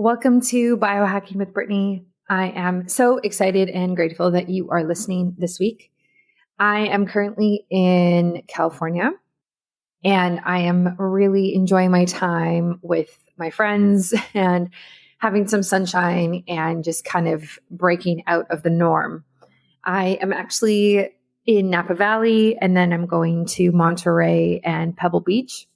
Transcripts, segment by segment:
Welcome to Biohacking with Brittany. I am so excited and grateful that you are listening this week. I am currently in California and I am really enjoying my time with my friends and having some sunshine and just kind of breaking out of the norm. I am actually in Napa Valley and then I'm going to Monterey and Pebble Beach.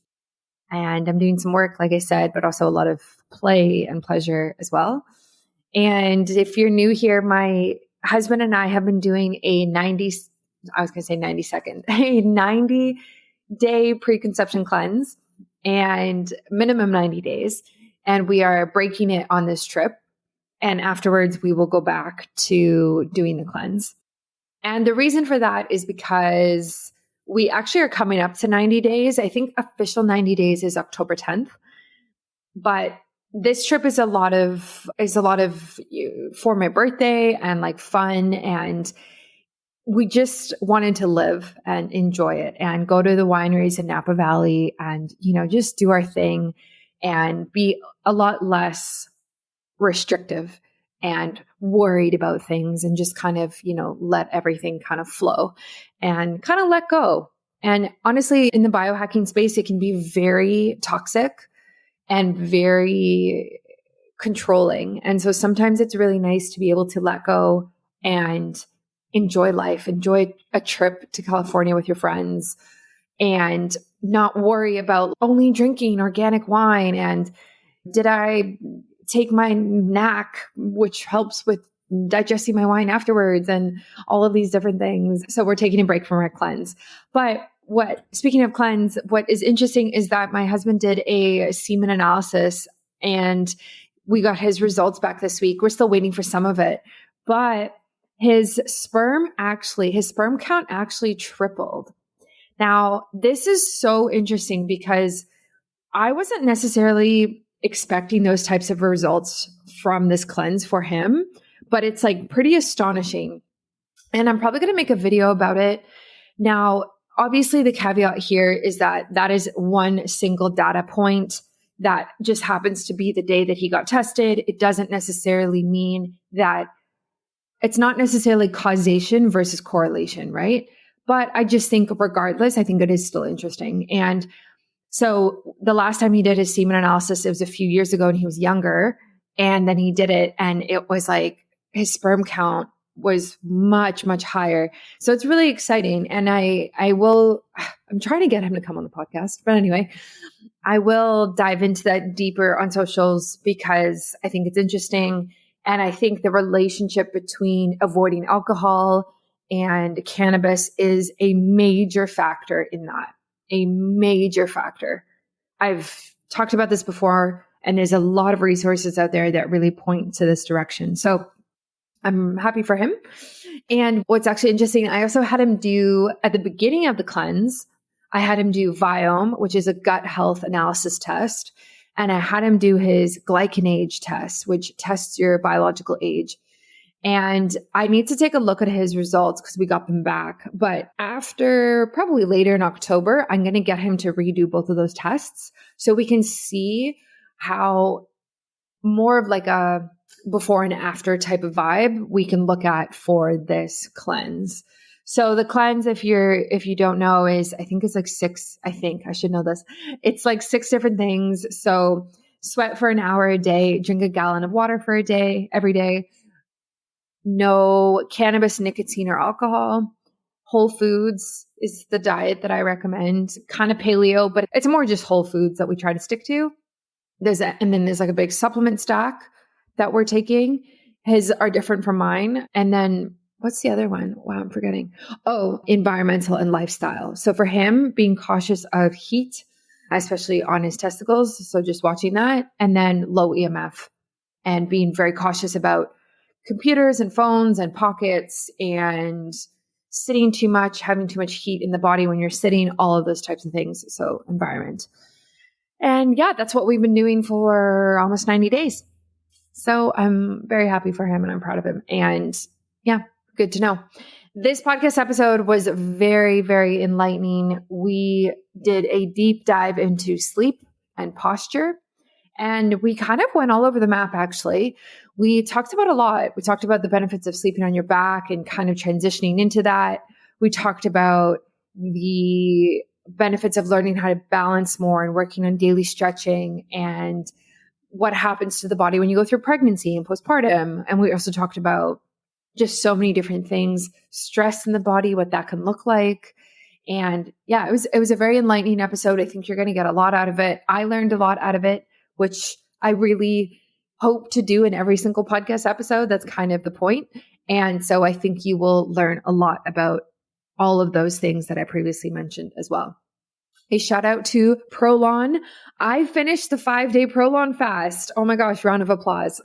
And I'm doing some work, like I said, but also a lot of play and pleasure as well. And if you're new here, my husband and I have been doing a 90-day preconception cleanse and minimum 90 days. And we are breaking it on this trip. And afterwards, we will go back to doing the cleanse. And the reason for that is because we actually are coming up to 90 days. I think official 90 days is October 10th. But this trip is a lot of for my birthday and like fun. And we just wanted to live and enjoy it and go to the wineries in Napa Valley and, just do our thing and be a lot less restrictive and worried about things and just kind of, let everything kind of flow and kind of let go. And honestly, in the biohacking space, it can be very toxic and very controlling. And so sometimes it's really nice to be able to let go and enjoy life, enjoy a trip to California with your friends and not worry about only drinking organic wine. And did I take my NAC, which helps with digesting my wine afterwards and all of these different things. So we're taking a break from our cleanse. But speaking of cleanse, what is interesting is that my husband did a semen analysis and we got his results back this week. We're still waiting for some of it, but his sperm count actually tripled. Now, this is so interesting because I wasn't necessarily expecting those types of results from this cleanse for him, but it's like pretty astonishing. And I'm probably going to make a video about it. Now, obviously the caveat here is that is one single data point that just happens to be the day that he got tested. It doesn't necessarily mean that it's not necessarily causation versus correlation, right? But I just think regardless, I think it is still interesting. And so the last time he did his semen analysis, it was a few years ago and he was younger. And then he did it and it was like his sperm count was much, much higher. So it's really exciting. And I'm trying to get him to come on the podcast. But anyway, I will dive into that deeper on socials because I think it's interesting. And I think the relationship between avoiding alcohol and cannabis is a major factor in that. A major factor. I've talked about this before, and there's a lot of resources out there that really point to this direction. So I'm happy for him. And what's actually interesting, I also had him do, at the beginning of the cleanse, I had him do Viome, which is a gut health analysis test. And I had him do his glycanage test, which tests your biological age. And I need to take a look at his results because we got them back. But after probably later in October, I'm going to get him to redo both of those tests so we can see how more of like a before and after type of vibe we can look at for this cleanse. So the cleanse, if you don't know, is I think it's like I should know this. It's like 6 different things. So sweat for an hour a day, drink a gallon of water for a day, every day. No cannabis, nicotine, or alcohol. Whole foods is the diet that I recommend. Kind of paleo, but it's more just whole foods that we try to stick to. And then there's like a big supplement stack that we're taking. His are different from mine. And then what's the other one? Wow, I'm forgetting. Oh, environmental and lifestyle. So for him, being cautious of heat, especially on his testicles. So just watching that. And then low EMF and being very cautious about computers and phones and pockets and sitting too much, having too much heat in the body when you're sitting, all of those types of things. So environment. And yeah, that's what we've been doing for almost 90 days. So I'm very happy for him and I'm proud of him. And yeah, good to know. This podcast episode was very, very enlightening. We did a deep dive into sleep and posture And we kind of went all over the map, actually. We talked about a lot. We talked about the benefits of sleeping on your back and kind of transitioning into that. We talked about the benefits of learning how to balance more and working on daily stretching and what happens to the body when you go through pregnancy and postpartum. And we also talked about just so many different things, stress in the body, what that can look like. And yeah, it was a very enlightening episode. I think you're going to get a lot out of it. I learned a lot out of it, which I really hope to do in every single podcast episode. That's kind of the point. And so I think you will learn a lot about all of those things that I previously mentioned as well. A shout out to Prolon. I finished the 5-day Prolon fast. Oh my gosh, round of applause.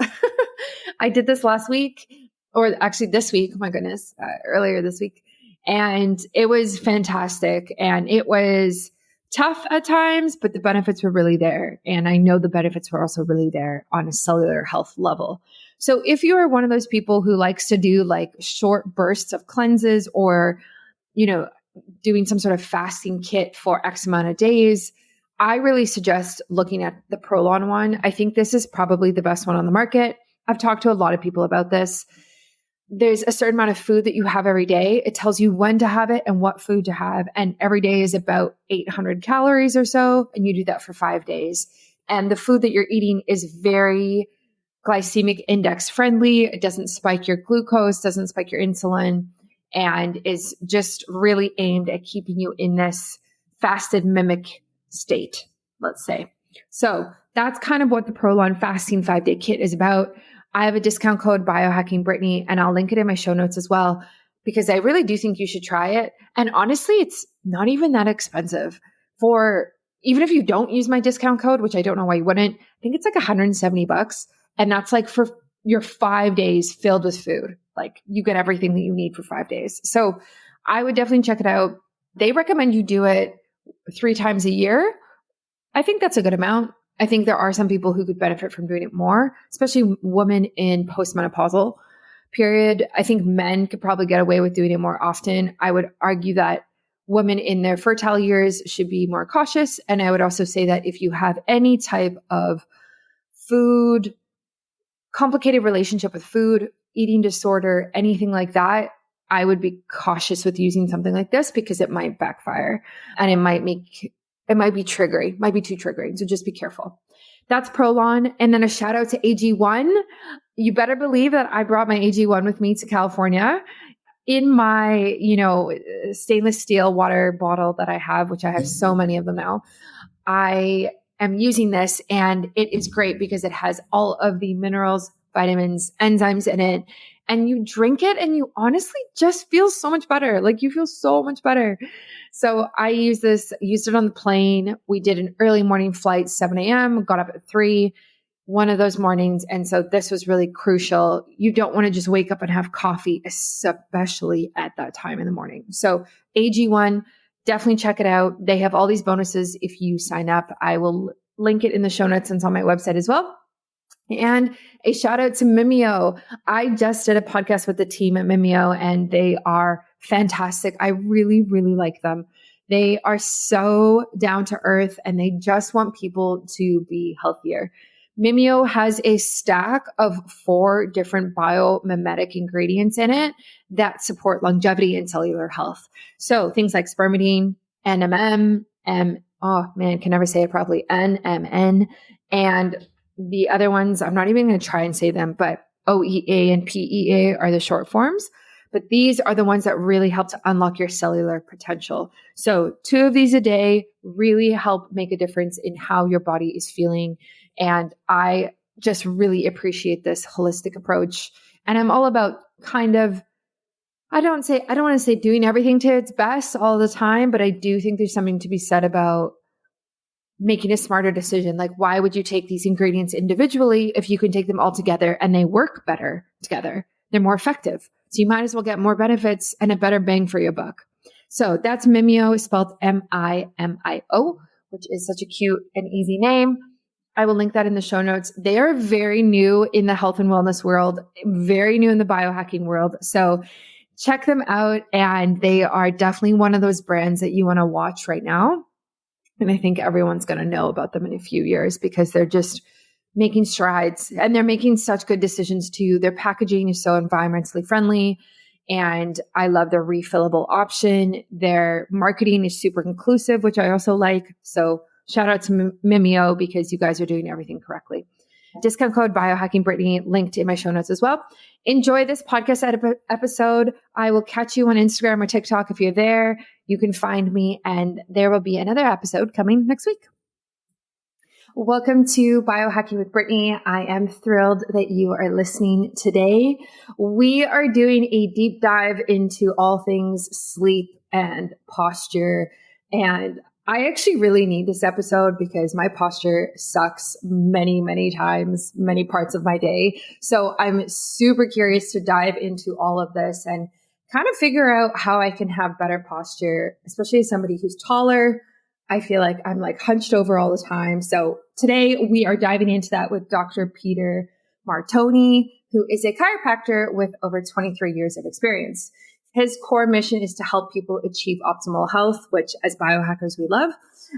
I did this last week, or actually this week. Oh my goodness, earlier this week. And it was fantastic. And it was tough at times, but the benefits were really there. And I know the benefits were also really there on a cellular health level. So if you are one of those people who likes to do like short bursts of cleanses or, doing some sort of fasting kit for X amount of days, I really suggest looking at the Prolon one. I think this is probably the best one on the market. I've talked to a lot of people about this. There's a certain amount of food that you have every day. It tells you when to have it and what food to have. And every day is about 800 calories or so. And you do that for 5 days. And the food that you're eating is very glycemic index friendly. It doesn't spike your glucose, doesn't spike your insulin, and is just really aimed at keeping you in this fasted mimic state, let's say. So that's kind of what the Prolon Fasting 5-Day Kit is about. I have a discount code, Biohacking Brittany, and I'll link it in my show notes as well, because I really do think you should try it. And honestly, it's not even that expensive. Even if you don't use my discount code, which I don't know why you wouldn't, I think it's like $170. And that's like for your 5 days filled with food. Like you get everything that you need for 5 days. So I would definitely check it out. They recommend you do it 3 times a year. I think that's a good amount. I think there are some people who could benefit from doing it more, especially women in postmenopausal period. I think men could probably get away with doing it more often. I would argue that women in their fertile years should be more cautious. And I would also say that if you have any type of food, complicated relationship with food, eating disorder, anything like that, I would be cautious with using something like this because it might backfire and it might be triggering, might be too triggering. So just be careful. That's Prolon. And then a shout out to AG1. You better believe that I brought my AG1 with me to California in my, stainless steel water bottle that I have, which I have so many of them now. I am using this and it is great because it has all of the minerals, vitamins, enzymes in it. And you drink it and you honestly just feel so much better. Like you feel so much better. So I used it on the plane. We did an early morning flight, 7 a.m., got up at 3, one of those mornings. And so this was really crucial. You don't want to just wake up and have coffee, especially at that time in the morning. So AG1, definitely check it out. They have all these bonuses if you sign up. I will link it in the show notes and it's on my website as well. And a shout out to Mimeo. I just did a podcast with the team at Mimeo and they are fantastic. I really, really like them. They are so down to earth and they just want people to be healthier. Mimeo has a stack of 4 different biomimetic ingredients in it that support longevity and cellular health. So things like spermidine, NMN, can never say it properly, NMN, and the other ones, I'm not even going to try and say them, but OEA and PEA are the short forms. But these are the ones that really help to unlock your cellular potential. So 2 of these a day really help make a difference in how your body is feeling. And I just really appreciate this holistic approach. And I'm all about I don't want to say doing everything to its best all the time, but I do think there's something to be said about making a smarter decision. Like, why would you take these ingredients individually if you can take them all together and they work better together? They're more effective. So you might as well get more benefits and a better bang for your buck. So that's Mimeo, spelled MIMIO, which is such a cute and easy name. I will link that in the show notes. They are very new in the health and wellness world, very new in the biohacking world. So check them out. And they are definitely one of those brands that you want to watch right now. And I think everyone's going to know about them in a few years because they're just making strides, and they're making such good decisions too. Their packaging is so environmentally friendly, and I love their refillable option. Their marketing is super inclusive, which I also like. So shout out to Mimeo because you guys are doing everything correctly. Discount code biohackingbrittany linked in my show notes as well. Enjoy this podcast episode. I will catch you on Instagram or TikTok. If you're there, you can find me, and there will be another episode coming next week. Welcome to Biohacking with Brittany. I am thrilled that you are listening today. We are doing a deep dive into all things sleep and posture. And I actually really need this episode because my posture sucks many, many times, many parts of my day. So I'm super curious to dive into all of this and kind of figure out how I can have better posture, especially as somebody who's taller. I feel like I'm like hunched over all the time. So today we are diving into that with Dr. Peter Martone, who is a chiropractor with over 23 years of experience. His core mission is to help people achieve optimal health, which as biohackers we love,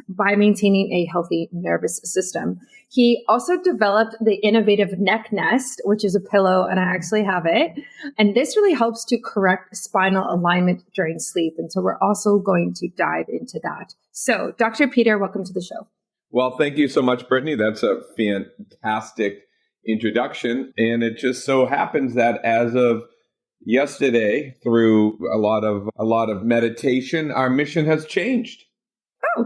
by maintaining a healthy nervous system. He also developed the innovative neck nest, which is a pillow, and I actually have it. And this really helps to correct spinal alignment during sleep. And so we're also going to dive into that. So Dr. Peter, welcome to the show. Well, thank you so much, Brittany. That's a fantastic introduction. And it just so happens that as of yesterday, through a lot of meditation, our mission has changed. Oh,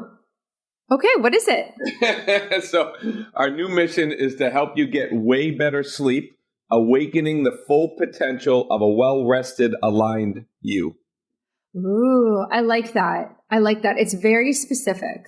okay. What is it? So our new mission is to help you get way better sleep, awakening the full potential of a well-rested, aligned you. Ooh, I like that. It's very specific.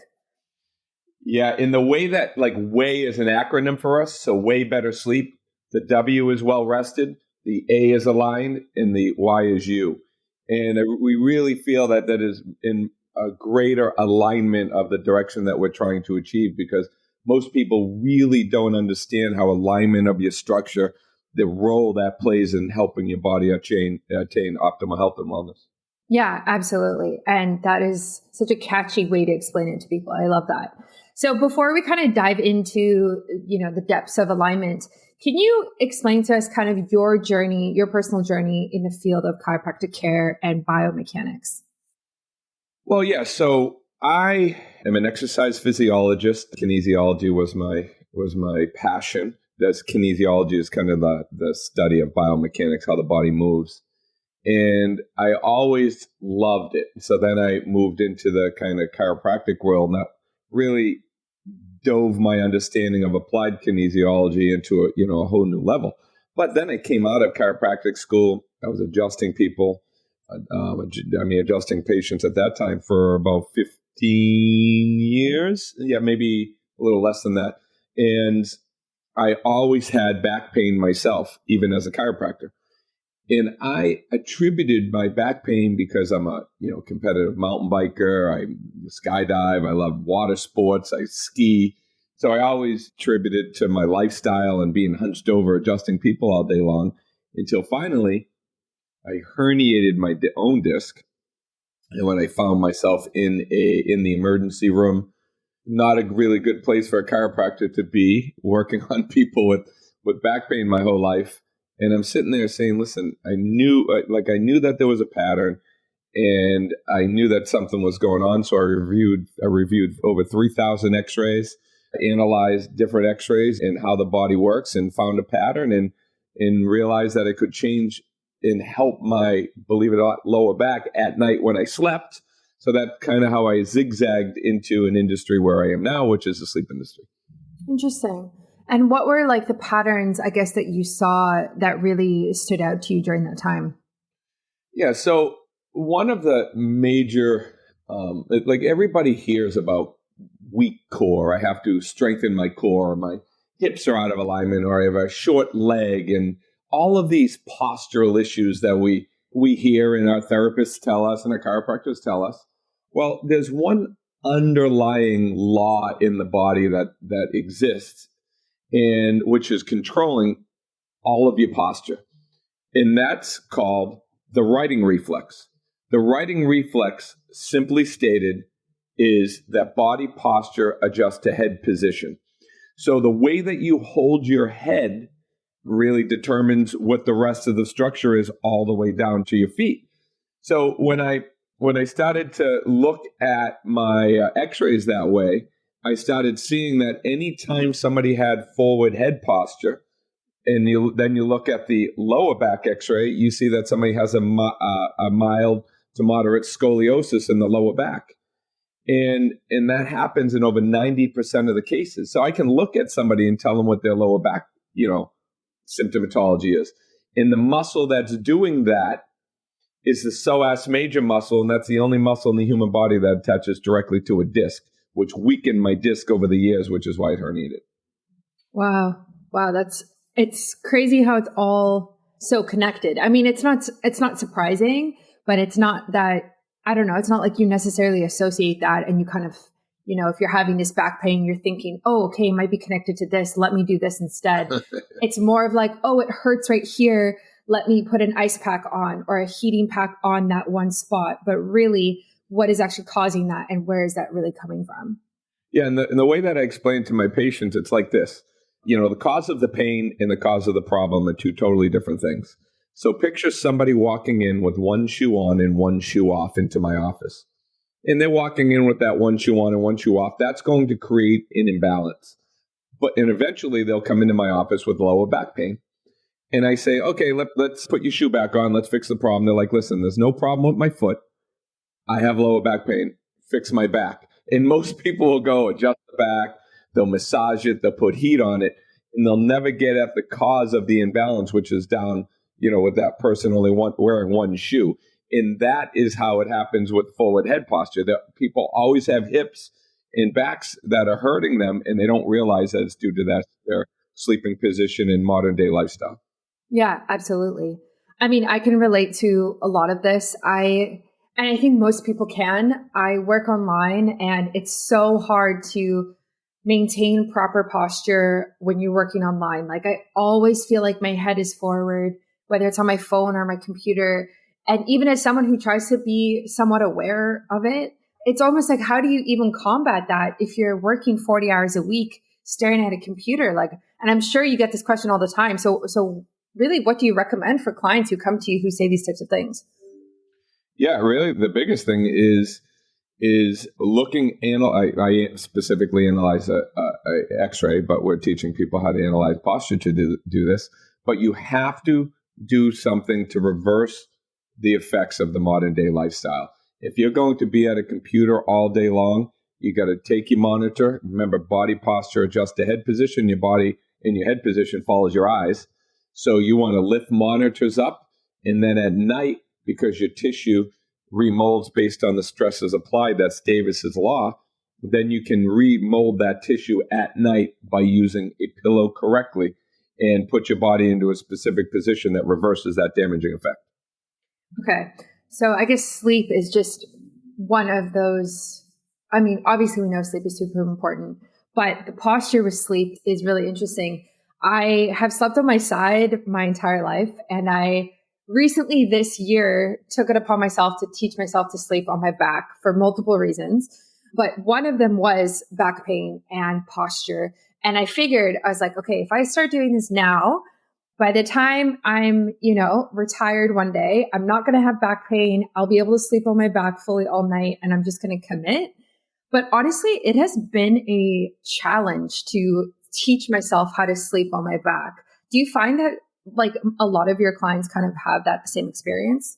Yeah, in the way that, like, way is an acronym for us, so way better sleep. The W is well rested, the A is aligned, and the Y is you. And we really feel that is in a greater alignment of the direction that we're trying to achieve, because most people really don't understand how alignment of your structure, the role that plays in helping your body attain optimal health and wellness. Yeah, absolutely. And that is such a catchy way to explain it to people. I love that. So before we kind of dive into, the depths of alignment, can you explain to us kind of your journey, your personal journey in the field of chiropractic care and biomechanics? Well, yeah. So I am an exercise physiologist. Kinesiology was my passion. That's kinesiology is kind of the study of biomechanics, how the body moves. And I always loved it. So then I moved into the kind of chiropractic world, and that really dove my understanding of applied kinesiology into a whole new level. But then I came out of chiropractic school. I was adjusting people, adjusting patients at that time for about 15 years. Yeah, maybe a little less than that. And I always had back pain myself, even as a chiropractor. And I attributed my back pain because I'm a competitive mountain biker. I skydive. I love water sports. I ski. So I always attributed to my lifestyle and being hunched over, adjusting people all day long, until finally I herniated my own disc. And when I found myself in the emergency room, not a really good place for a chiropractor to be, working on people with back pain my whole life. And I'm sitting there saying, listen, I knew that there was a pattern, and I knew that something was going on. So I reviewed over 3,000 x-rays, analyzed different x-rays and how the body works, and found a pattern and realized that I could change and help my, believe it or not, lower back at night when I slept. So that's kind of how I zigzagged into an industry where I am now, which is the sleep industry. Interesting. And what were like the patterns, I guess, that you saw that really stood out to you during that time? Yeah. So one of the major, everybody hears about weak core. I have to strengthen my core. My hips are out of alignment, or I have a short leg, and all of these postural issues that we hear and our therapists tell us and our chiropractors tell us. Well, there's one underlying law in the body that exists, and which is controlling all of your posture. And that's called the writing reflex. The writing reflex, simply stated, is that body posture adjusts to head position. So the way that you hold your head really determines what the rest of the structure is all the way down to your feet. So when I started to look at my x-rays that way, I started seeing that anytime somebody had forward head posture, and then you look at the lower back x-ray, you see that somebody has a mild to moderate scoliosis in the lower back. And that happens in over 90% of the cases. So I can look at somebody and tell them what their lower back, symptomatology is. And the muscle that's doing that is the psoas major muscle, and that's the only muscle in the human body that attaches directly to a disc, which weakened my disc over the years, which is why it herniated. Wow, it's crazy how it's all so connected. I mean, it's not surprising, but it's not that, I don't know, it's not like you necessarily associate that and you kind of, if you're having this back pain, you're thinking, oh, okay, it might be connected to this. Let me do this instead. It's more of like, oh, it hurts right here. Let me put an ice pack on or a heating pack on that one spot. But really, what is actually causing that and where is that really coming from? Yeah, and the way that I explain to my patients, it's like this. The cause of the pain and the cause of the problem are two totally different things. So picture somebody walking in with one shoe on and one shoe off into my office. And they're walking in with that one shoe on and one shoe off. That's going to create an imbalance. And eventually they'll come into my office with lower back pain. And I say, okay, let's put your shoe back on. Let's fix the problem. They're like, listen, there's no problem with my foot. I have lower back pain. Fix my back. And most people will go adjust the back. They'll massage it. They'll put heat on it. And they'll never get at the cause of the imbalance, which is down, with that person only wearing one shoe. And that is how it happens with forward head posture. That people always have hips and backs that are hurting them, and they don't realize that it's due to their sleeping position and modern day lifestyle. Yeah, absolutely. I mean, I can relate to a lot of this. And I think most people can. I work online and it's so hard to maintain proper posture when you're working online. Like I always feel like my head is forward, whether it's on my phone or my computer. And even as someone who tries to be somewhat aware of it, it's almost like, how do you even combat that if you're working 40 hours a week staring at a computer? And I'm sure you get this question all the time. So really, what do you recommend for clients who come to you who say these types of things? Yeah, really, the biggest thing is looking. I specifically analyze a X-ray, but we're teaching people how to analyze posture to do this. But you have to do something to reverse the effects of the modern day lifestyle. If you're going to be at a computer all day long, you got to take your monitor. Remember, body posture, adjust the head position. Your body in your head position follows your eyes. So you want to lift monitors up, and then at night, because your tissue remolds based on the stresses applied, that's Davis's law, then you can remold that tissue at night by using a pillow correctly and put your body into a specific position that reverses that damaging effect. Okay. So I guess sleep is just one of those. I mean, obviously we know sleep is super important, but the posture with sleep is really interesting. I have slept on my side my entire life, and I recently this year took it upon myself to teach myself to sleep on my back for multiple reasons. But one of them was back pain and posture. And I figured, I was like, okay, if I start doing this now, by the time I'm, retired one day, I'm not going to have back pain. I'll be able to sleep on my back fully all night, and I'm just going to commit. But honestly, it has been a challenge to teach myself how to sleep on my back. Do you find that like a lot of your clients kind of have that same experience?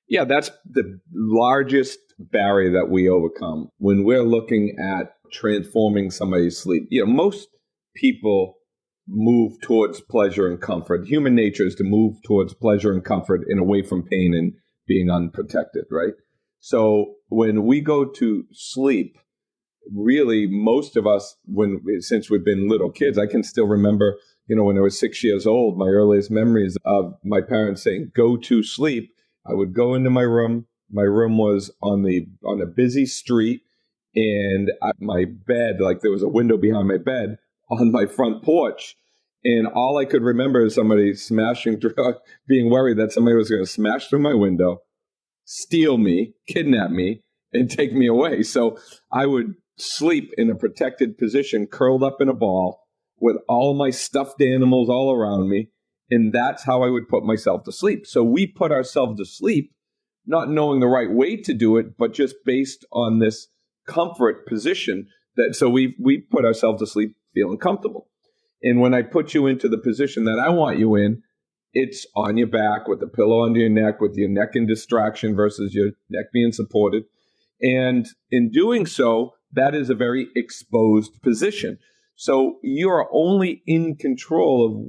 Yeah, that's the largest barrier that we overcome when we're looking at transforming somebody's sleep. Most people move towards pleasure and comfort. Human nature is to move towards pleasure and comfort and away from pain and being unprotected, right? So when we go to sleep, really most of us, since we've been little kids, I can still remember, when I was 6 years old, my earliest memories of my parents saying, go to sleep. I would go into my room. My room was on a busy street, and my bed, like there was a window behind my bed on my front porch. And all I could remember is somebody smashing through, being worried that somebody was going to smash through my window, steal me, kidnap me, and take me away. So I would sleep in a protected position, curled up in a ball, with all my stuffed animals all around me. And that's how I would put myself to sleep. So we put ourselves to sleep, not knowing the right way to do it, but just based on this comfort position so we put ourselves to sleep feeling comfortable. And when I put you into the position that I want you in, it's on your back with the pillow under your neck, with your neck in distraction versus your neck being supported. And in doing so, that is a very exposed position. So you are only in control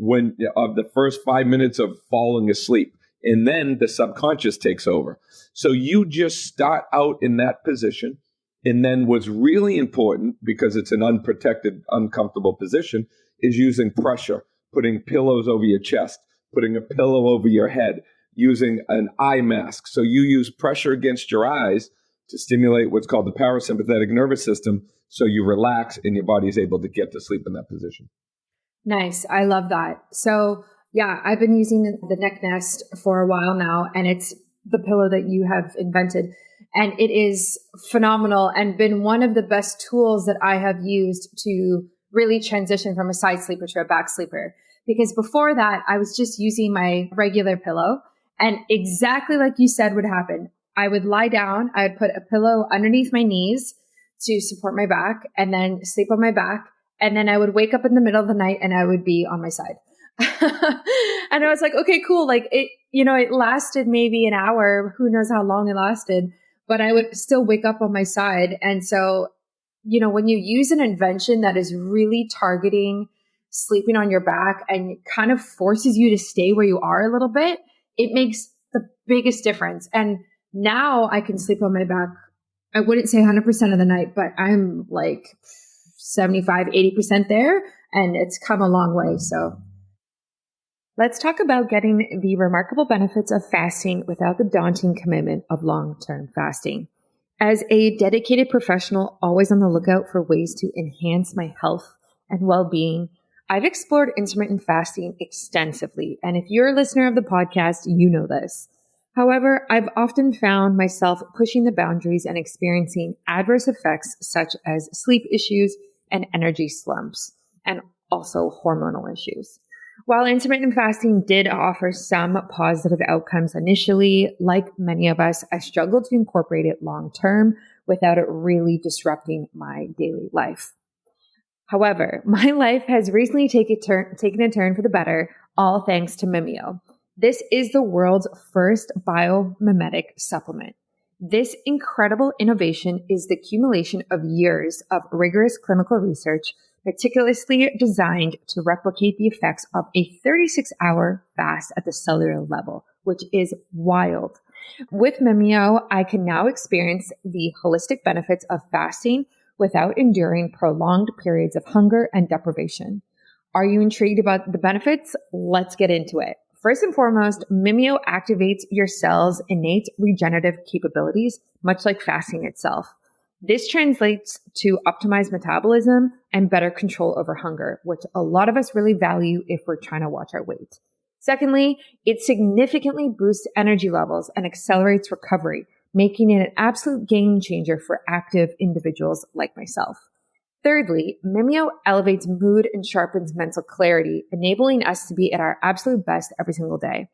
of the first 5 minutes of falling asleep. And then the subconscious takes over. So you just start out in that position. And then what's really important, because it's an unprotected, uncomfortable position, is using pressure, putting pillows over your chest, putting a pillow over your head, using an eye mask. So you use pressure against your eyes to stimulate what's called the parasympathetic nervous system. So you relax and your body is able to get to sleep in that position. Nice. I love that. So yeah, I've been using the neck nest for a while now, and it's the pillow that you have invented. And it is phenomenal and been one of the best tools that I have used to really transition from a side sleeper to a back sleeper. Because before that, I was just using my regular pillow, and exactly like you said would happen. I would lie down, I would put a pillow underneath my knees to support my back, and then sleep on my back. And then I would wake up in the middle of the night and I would be on my side. And I was like, okay, cool. Like it lasted maybe an hour. Who knows how long it lasted, but I would still wake up on my side. And so, when you use an invention that is really targeting sleeping on your back and kind of forces you to stay where you are a little bit, it makes the biggest difference. And now I can sleep on my back. I wouldn't say 100% of the night, but I'm like 75, 80% there, and it's come a long way. So let's talk about getting the remarkable benefits of fasting without the daunting commitment of long-term fasting. As a dedicated professional, always on the lookout for ways to enhance my health and well-being, I've explored intermittent fasting extensively. And if you're a listener of the podcast, you know this. However, I've often found myself pushing the boundaries and experiencing adverse effects such as sleep issues and energy slumps, and also hormonal issues. While intermittent fasting did offer some positive outcomes initially, like many of us, I struggled to incorporate it long term without it really disrupting my daily life. However, my life has recently taken a turn for the better, all thanks to Mimeo. This is the world's first biomimetic supplement. This incredible innovation is the accumulation of years of rigorous clinical research, meticulously designed to replicate the effects of a 36-hour fast at the cellular level, which is wild. With Mimeo, I can now experience the holistic benefits of fasting without enduring prolonged periods of hunger and deprivation. Are you intrigued about the benefits? Let's get into it. First and foremost, Mimeo activates your cells' innate regenerative capabilities, much like fasting itself. This translates to optimized metabolism and better control over hunger, which a lot of us really value if we're trying to watch our weight. Secondly, it significantly boosts energy levels and accelerates recovery, making it an absolute game changer for active individuals like myself. Thirdly, Mimeo elevates mood and sharpens mental clarity, enabling us to be at our absolute best every single day.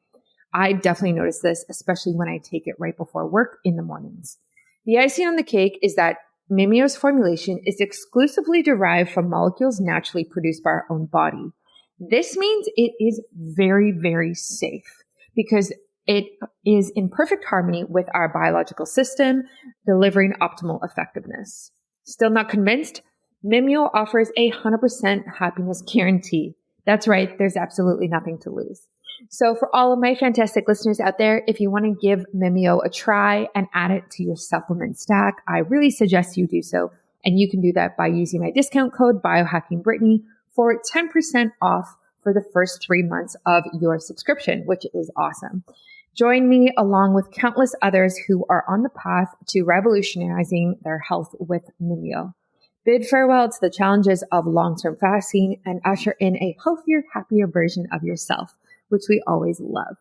I definitely notice this, especially when I take it right before work in the mornings. The icing on the cake is that Mimeo's formulation is exclusively derived from molecules naturally produced by our own body. This means it is very, very safe because it is in perfect harmony with our biological system, delivering optimal effectiveness. Still not convinced? Mimeo offers a 100% happiness guarantee. That's right, there's absolutely nothing to lose. So for all of my fantastic listeners out there, if you want to give Mimeo a try and add it to your supplement stack, I really suggest you do so. And you can do that by using my discount code BiohackingBrittany for 10% off for the first 3 months of your subscription, which is awesome. Join me along with countless others who are on the path to revolutionizing their health with Mimeo. Bid farewell to the challenges of long-term fasting and usher in a healthier, happier version of yourself, which we always love.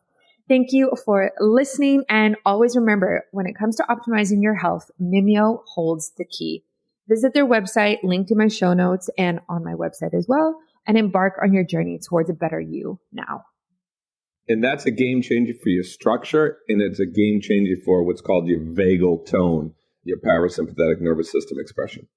Thank you for listening, and always remember, when it comes to optimizing your health, Mimeo holds the key. Visit their website, linked in my show notes and on my website as well, and embark on your journey towards a better you now. And that's a game changer for your structure, and it's a game changer for what's called your vagal tone, your parasympathetic nervous system expression.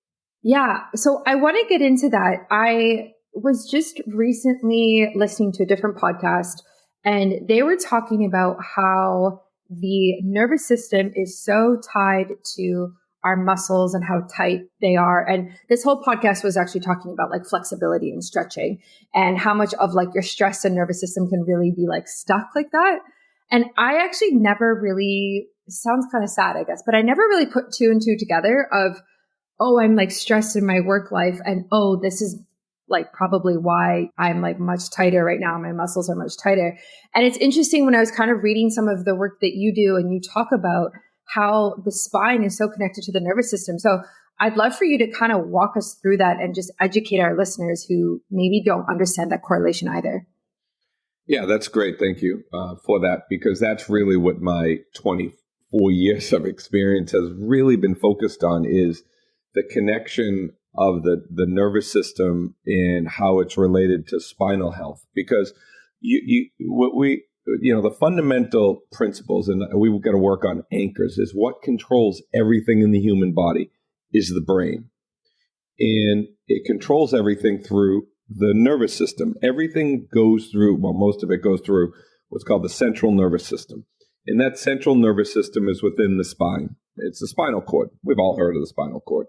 Yeah. So I want to get into that. I was just recently listening to a different podcast, and they were talking about how the nervous system is so tied to our muscles and how tight they are. And this whole podcast was actually talking about like flexibility and stretching and how much of like your stress and nervous system can really be like stuck like that. And I actually never really, sounds kind of sad, I guess, but I never really put two and two together of, oh, I'm like stressed in my work life. And oh, this is like probably why I'm like much tighter right now. My muscles are much tighter. And it's interesting when I was kind of reading some of the work that you do and you talk about how the spine is so connected to the nervous system. So I'd love for you to kind of walk us through that and just educate our listeners who maybe don't understand that correlation either. Yeah, that's great. Thank you for that, because that's really what my 24 years of experience has really been focused on, is the connection of the nervous system and how it's related to spinal health. Because the fundamental principles, and we've got to work on anchors, is what controls everything in the human body is the brain. And it controls everything through the nervous system. Everything goes through, well, most of it goes through what's called the central nervous system. And that central nervous system is within the spine. It's the spinal cord. We've all heard of the spinal cord.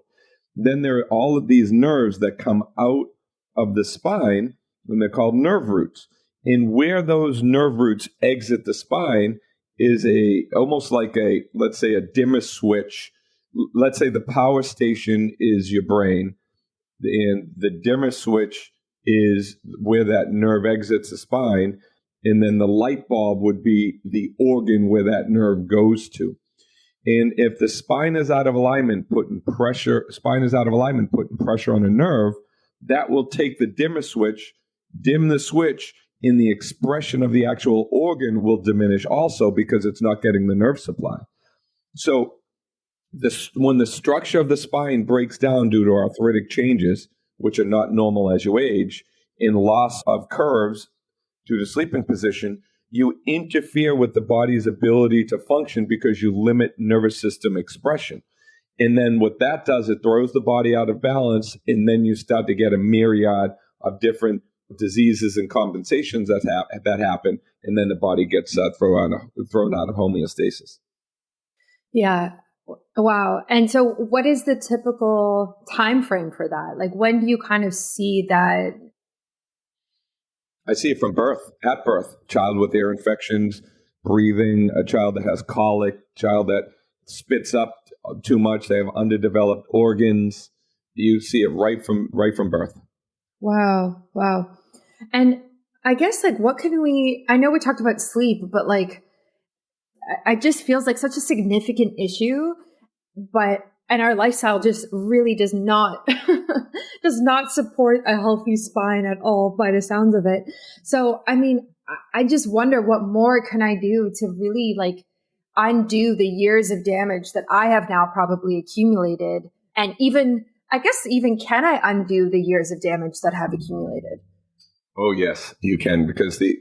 Then there are all of these nerves that come out of the spine, and they're called nerve roots. And where those nerve roots exit the spine is almost like let's say a dimmer switch. Let's say the power station is your brain, and the dimmer switch is where that nerve exits the spine, and then the light bulb would be the organ where that nerve goes to. And if the spine is out of alignment, putting pressure on a nerve, that will take the dimmer switch, dim the switch, and the expression of the actual organ will diminish also because it's not getting the nerve supply. So when the structure of the spine breaks down due to arthritic changes, which are not normal as you age, in loss of curves due to sleeping position, you interfere with the body's ability to function because you limit nervous system expression. And then what that does, it throws the body out of balance, and then you start to get a myriad of different diseases and compensations that happen, and then the body gets thrown out of homeostasis. Yeah. Wow. And so what is the typical time frame for that? Like, when do you kind of see that? I see it from birth, at birth. Child with ear infections, breathing, a child that has colic, child that spits up too much, they have underdeveloped organs. You see it right from birth. Wow. Wow. And I guess like I know we talked about sleep, but like, it just feels like such a significant issue, and our lifestyle just really does not support a healthy spine at all by the sounds of it. So, I mean, I just wonder what more can I do to really like undo the years of damage that I have now probably accumulated. And even can I undo the years of damage that have accumulated? Oh, yes, you can, because the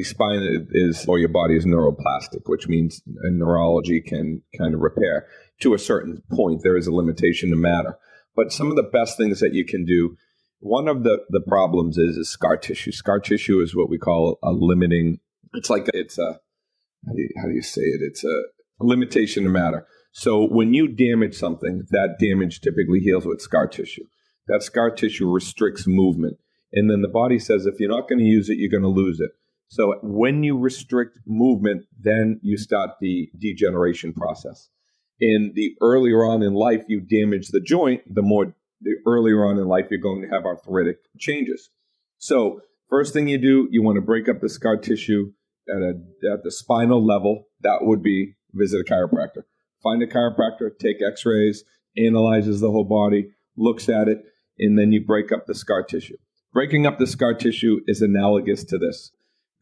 spine or your body is neuroplastic, which means neurology can kind of repair. To a certain point, there is a limitation to matter. But some of the best things that you can do, one of the problems is scar tissue. Scar tissue is what we call a limiting, how do you say it? It's a limitation to matter. So when you damage something, that damage typically heals with scar tissue. That scar tissue restricts movement. And then the body says, if you're not going to use it, you're going to lose it. So when you restrict movement, then you start the degeneration process. And the earlier on in life you damage the joint, the earlier on in life you're going to have arthritic changes. So first thing you do, you want to break up the scar tissue at the spinal level. That would be visit a chiropractor. Find a chiropractor, take x-rays, analyzes the whole body, looks at it, and then you break up the scar tissue. Breaking up the scar tissue is analogous to this.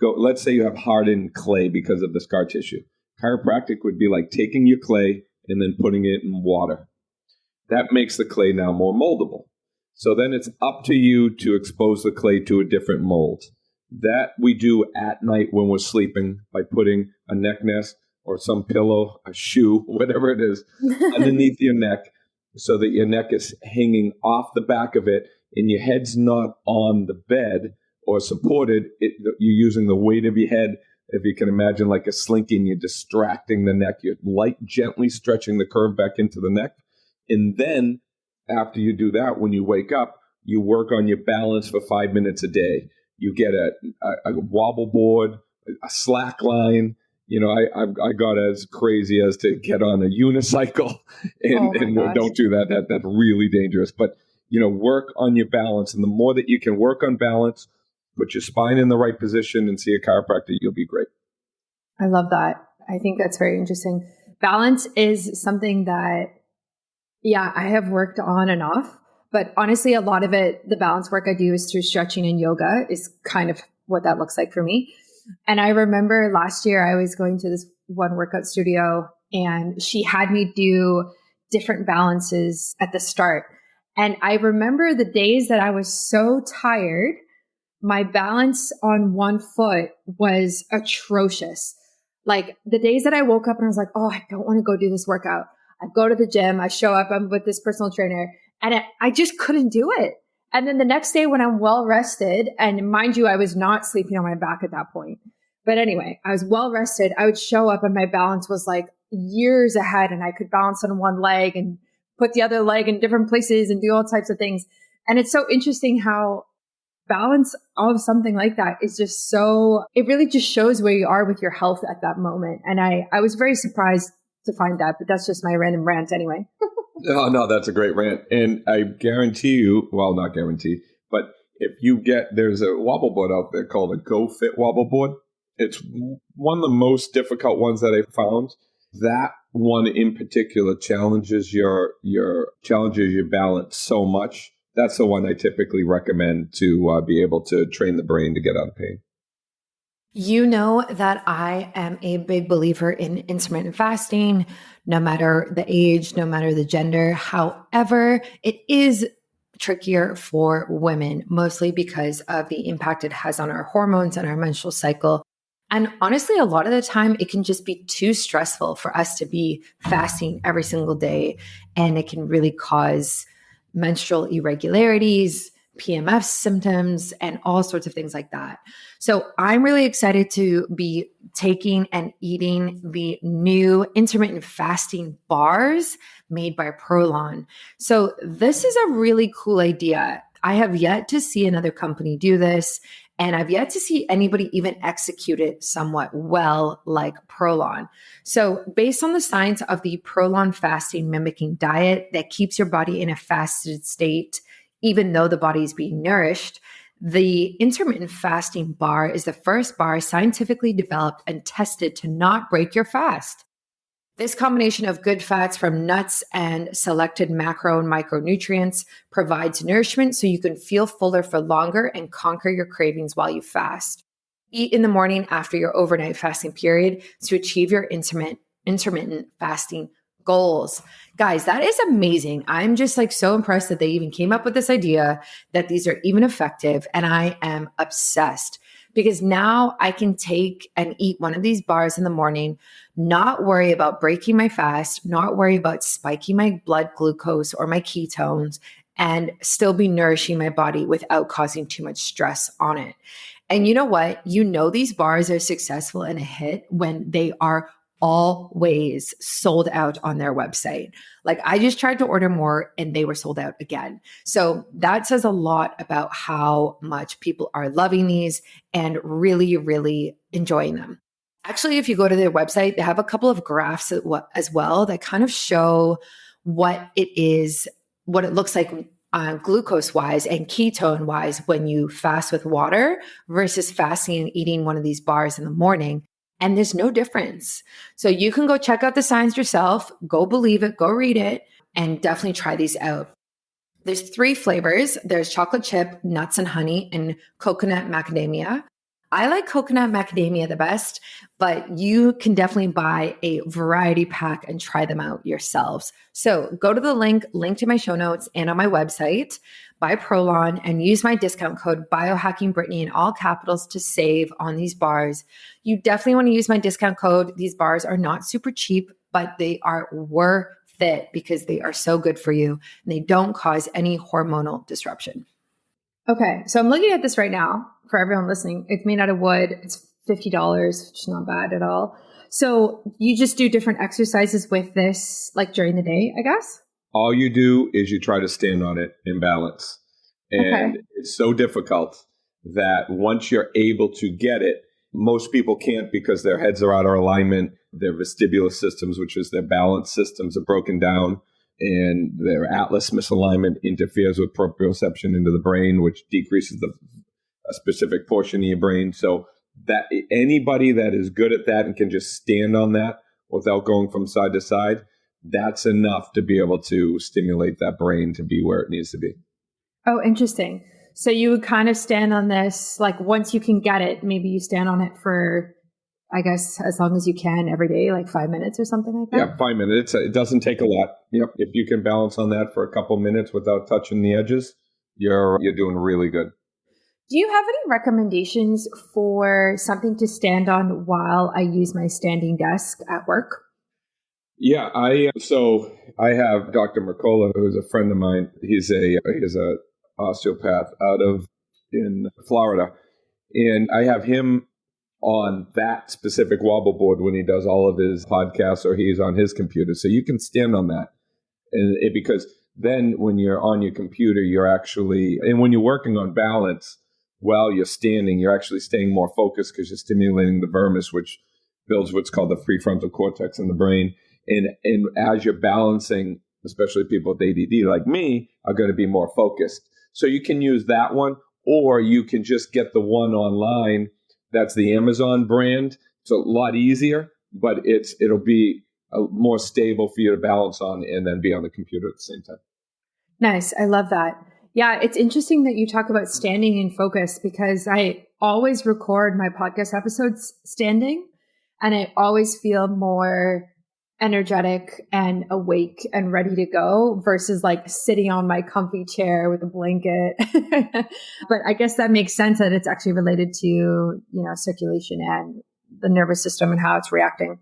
Let's say you have hardened clay because of the scar tissue. Chiropractic would be like taking your clay and then putting it in water. That makes the clay now more moldable. So then it's up to you to expose the clay to a different mold. That we do at night when we're sleeping by putting a neck nest or some pillow, a shoe, whatever it is, underneath your neck so that your neck is hanging off the back of it and your head's not on the bed or supported. You're using the weight of your head. If you can imagine like a slinky and you're distracting the neck, you're gently stretching the curve back into the neck. And then after you do that, when you wake up, you work on your balance for 5 minutes a day. You get a wobble board, a slack line. I got as crazy as to get on a unicycle and don't do that. That's really dangerous. But, work on your balance. And the more that you can work on balance, put your spine in the right position and see a chiropractor, you'll be great. I love that. I think that's very interesting. Balance is something that, I have worked on and off. But honestly, a lot of it, the balance work I do is through stretching and yoga is kind of what that looks like for me. And I remember last year I was going to this one workout studio and she had me do different balances at the start. And I remember the days that I was so tired, my balance on one foot was atrocious. Like the days that I woke up and I was like, oh, I don't want to go do this workout. I go to the gym, I show up, I'm with this personal trainer. And I just couldn't do it. And then the next day when I'm well rested, and mind you, I was not sleeping on my back at that point. But anyway, I was well rested. I would show up and my balance was like years ahead and I could balance on one leg and put the other leg in different places and do all types of things. And it's so interesting how balance of something like that is just it really just shows where you are with your health at that moment. And I was very surprised to find that, but that's just my random rant anyway. Oh, no, that's a great rant. And I guarantee you, well, not guarantee, but if there's a wobble board out there called a Go Fit wobble board. It's one of the most difficult ones that I found. That one in particular challenges your balance so much. That's the one I typically recommend to be able to train the brain to get out of pain. You know that I am a big believer in intermittent fasting, no matter the age, no matter the gender. However, it is trickier for women, mostly because of the impact it has on our hormones and our menstrual cycle. And honestly, a lot of the time, it can just be too stressful for us to be fasting every single day. And it can really cause menstrual irregularities, PMS symptoms, and all sorts of things like that. So I'm really excited to be taking and eating the new intermittent fasting bars made by Prolon. So this is a really cool idea. I have yet to see another company do this, and I've yet to see anybody even execute it somewhat well like Prolon. So based on the science of the Prolon fasting mimicking diet that keeps your body in a fasted state, even though the body is being nourished, the intermittent fasting bar is the first bar scientifically developed and tested to not break your fast. This combination of good fats from nuts and selected macro and micronutrients provides nourishment so you can feel fuller for longer and conquer your cravings while you fast. Eat in the morning after your overnight fasting period to achieve your intermittent fasting goals. Guys, that is amazing. I'm just so impressed that they even came up with this idea, that these are even effective. And I am obsessed because now I can take and eat one of these bars in the morning, not worry about breaking my fast, not worry about spiking my blood glucose or my ketones, and still be nourishing my body without causing too much stress on it. And you know what? These bars are successful and a hit when they are always sold out on their website. I just tried to order more and they were sold out again. So that says a lot about how much people are loving these and really, really enjoying them. Actually, if you go to their website, they have a couple of graphs as well that kind of show what it looks like glucose wise and ketone wise when you fast with water versus fasting and eating one of these bars in the morning. And there's no difference. So you can go check out the science yourself, go believe it, go read it, and definitely try these out. There's 3 flavors. There's chocolate chip, nuts and honey, and coconut macadamia. I like coconut macadamia the best, but you can definitely buy a variety pack and try them out yourselves. So go to the link to my show notes and on my website. buy Prolon and use my discount code biohackingbrittany in all capitals to save on these bars. You definitely want to use my discount code. These bars are not super cheap, but they are worth it because they are so good for you and they don't cause any hormonal disruption. Okay, so I'm looking at this right now for everyone listening. It's made out of wood. It's $50, which is not bad at all. So you just do different exercises with this, like during the day, I guess? All you do is you try to stand on it in balance. And Okay. it's so difficult that once you're able to get it, most people can't because their heads are out of alignment. Their vestibular systems, which is their balance systems, are broken down. And their atlas misalignment interferes with proprioception into the brain, which decreases a specific portion of your brain. So that anybody that is good at that and can just stand on that without going from side to side, that's enough to be able to stimulate that brain to be where it needs to be. Oh, interesting. So you would kind of stand on this, like once you can get it, maybe you stand on it for, I guess, as long as you can every day, like 5 minutes or something like that? Yeah, 5 minutes. It doesn't take a lot. Yep. If you can balance on that for a couple minutes without touching the edges, you're doing really good. Do you have any recommendations for something to stand on while I use my standing desk at work? Yeah, I have Dr. Mercola, who's a friend of mine. He's a osteopath out of in Florida, and I have him on that specific wobble board when he does all of his podcasts or he's on his computer. So you can stand on that, because then when you're on your computer, and when you're working on balance while you're standing, you're actually staying more focused because you're stimulating the vermis, which builds what's called the prefrontal cortex in the brain. And as you're balancing, especially people with ADD like me, are going to be more focused. So you can use that one, or you can just get the one online. That's the Amazon brand. It's a lot easier, but it'll be more stable for you to balance on and then be on the computer at the same time. Nice. I love that. Yeah, it's interesting that you talk about standing in focus because I always record my podcast episodes standing and I always feel more energetic and awake and ready to go versus like sitting on my comfy chair with a blanket. But I guess that makes sense that it's actually related to, circulation and the nervous system and how it's reacting.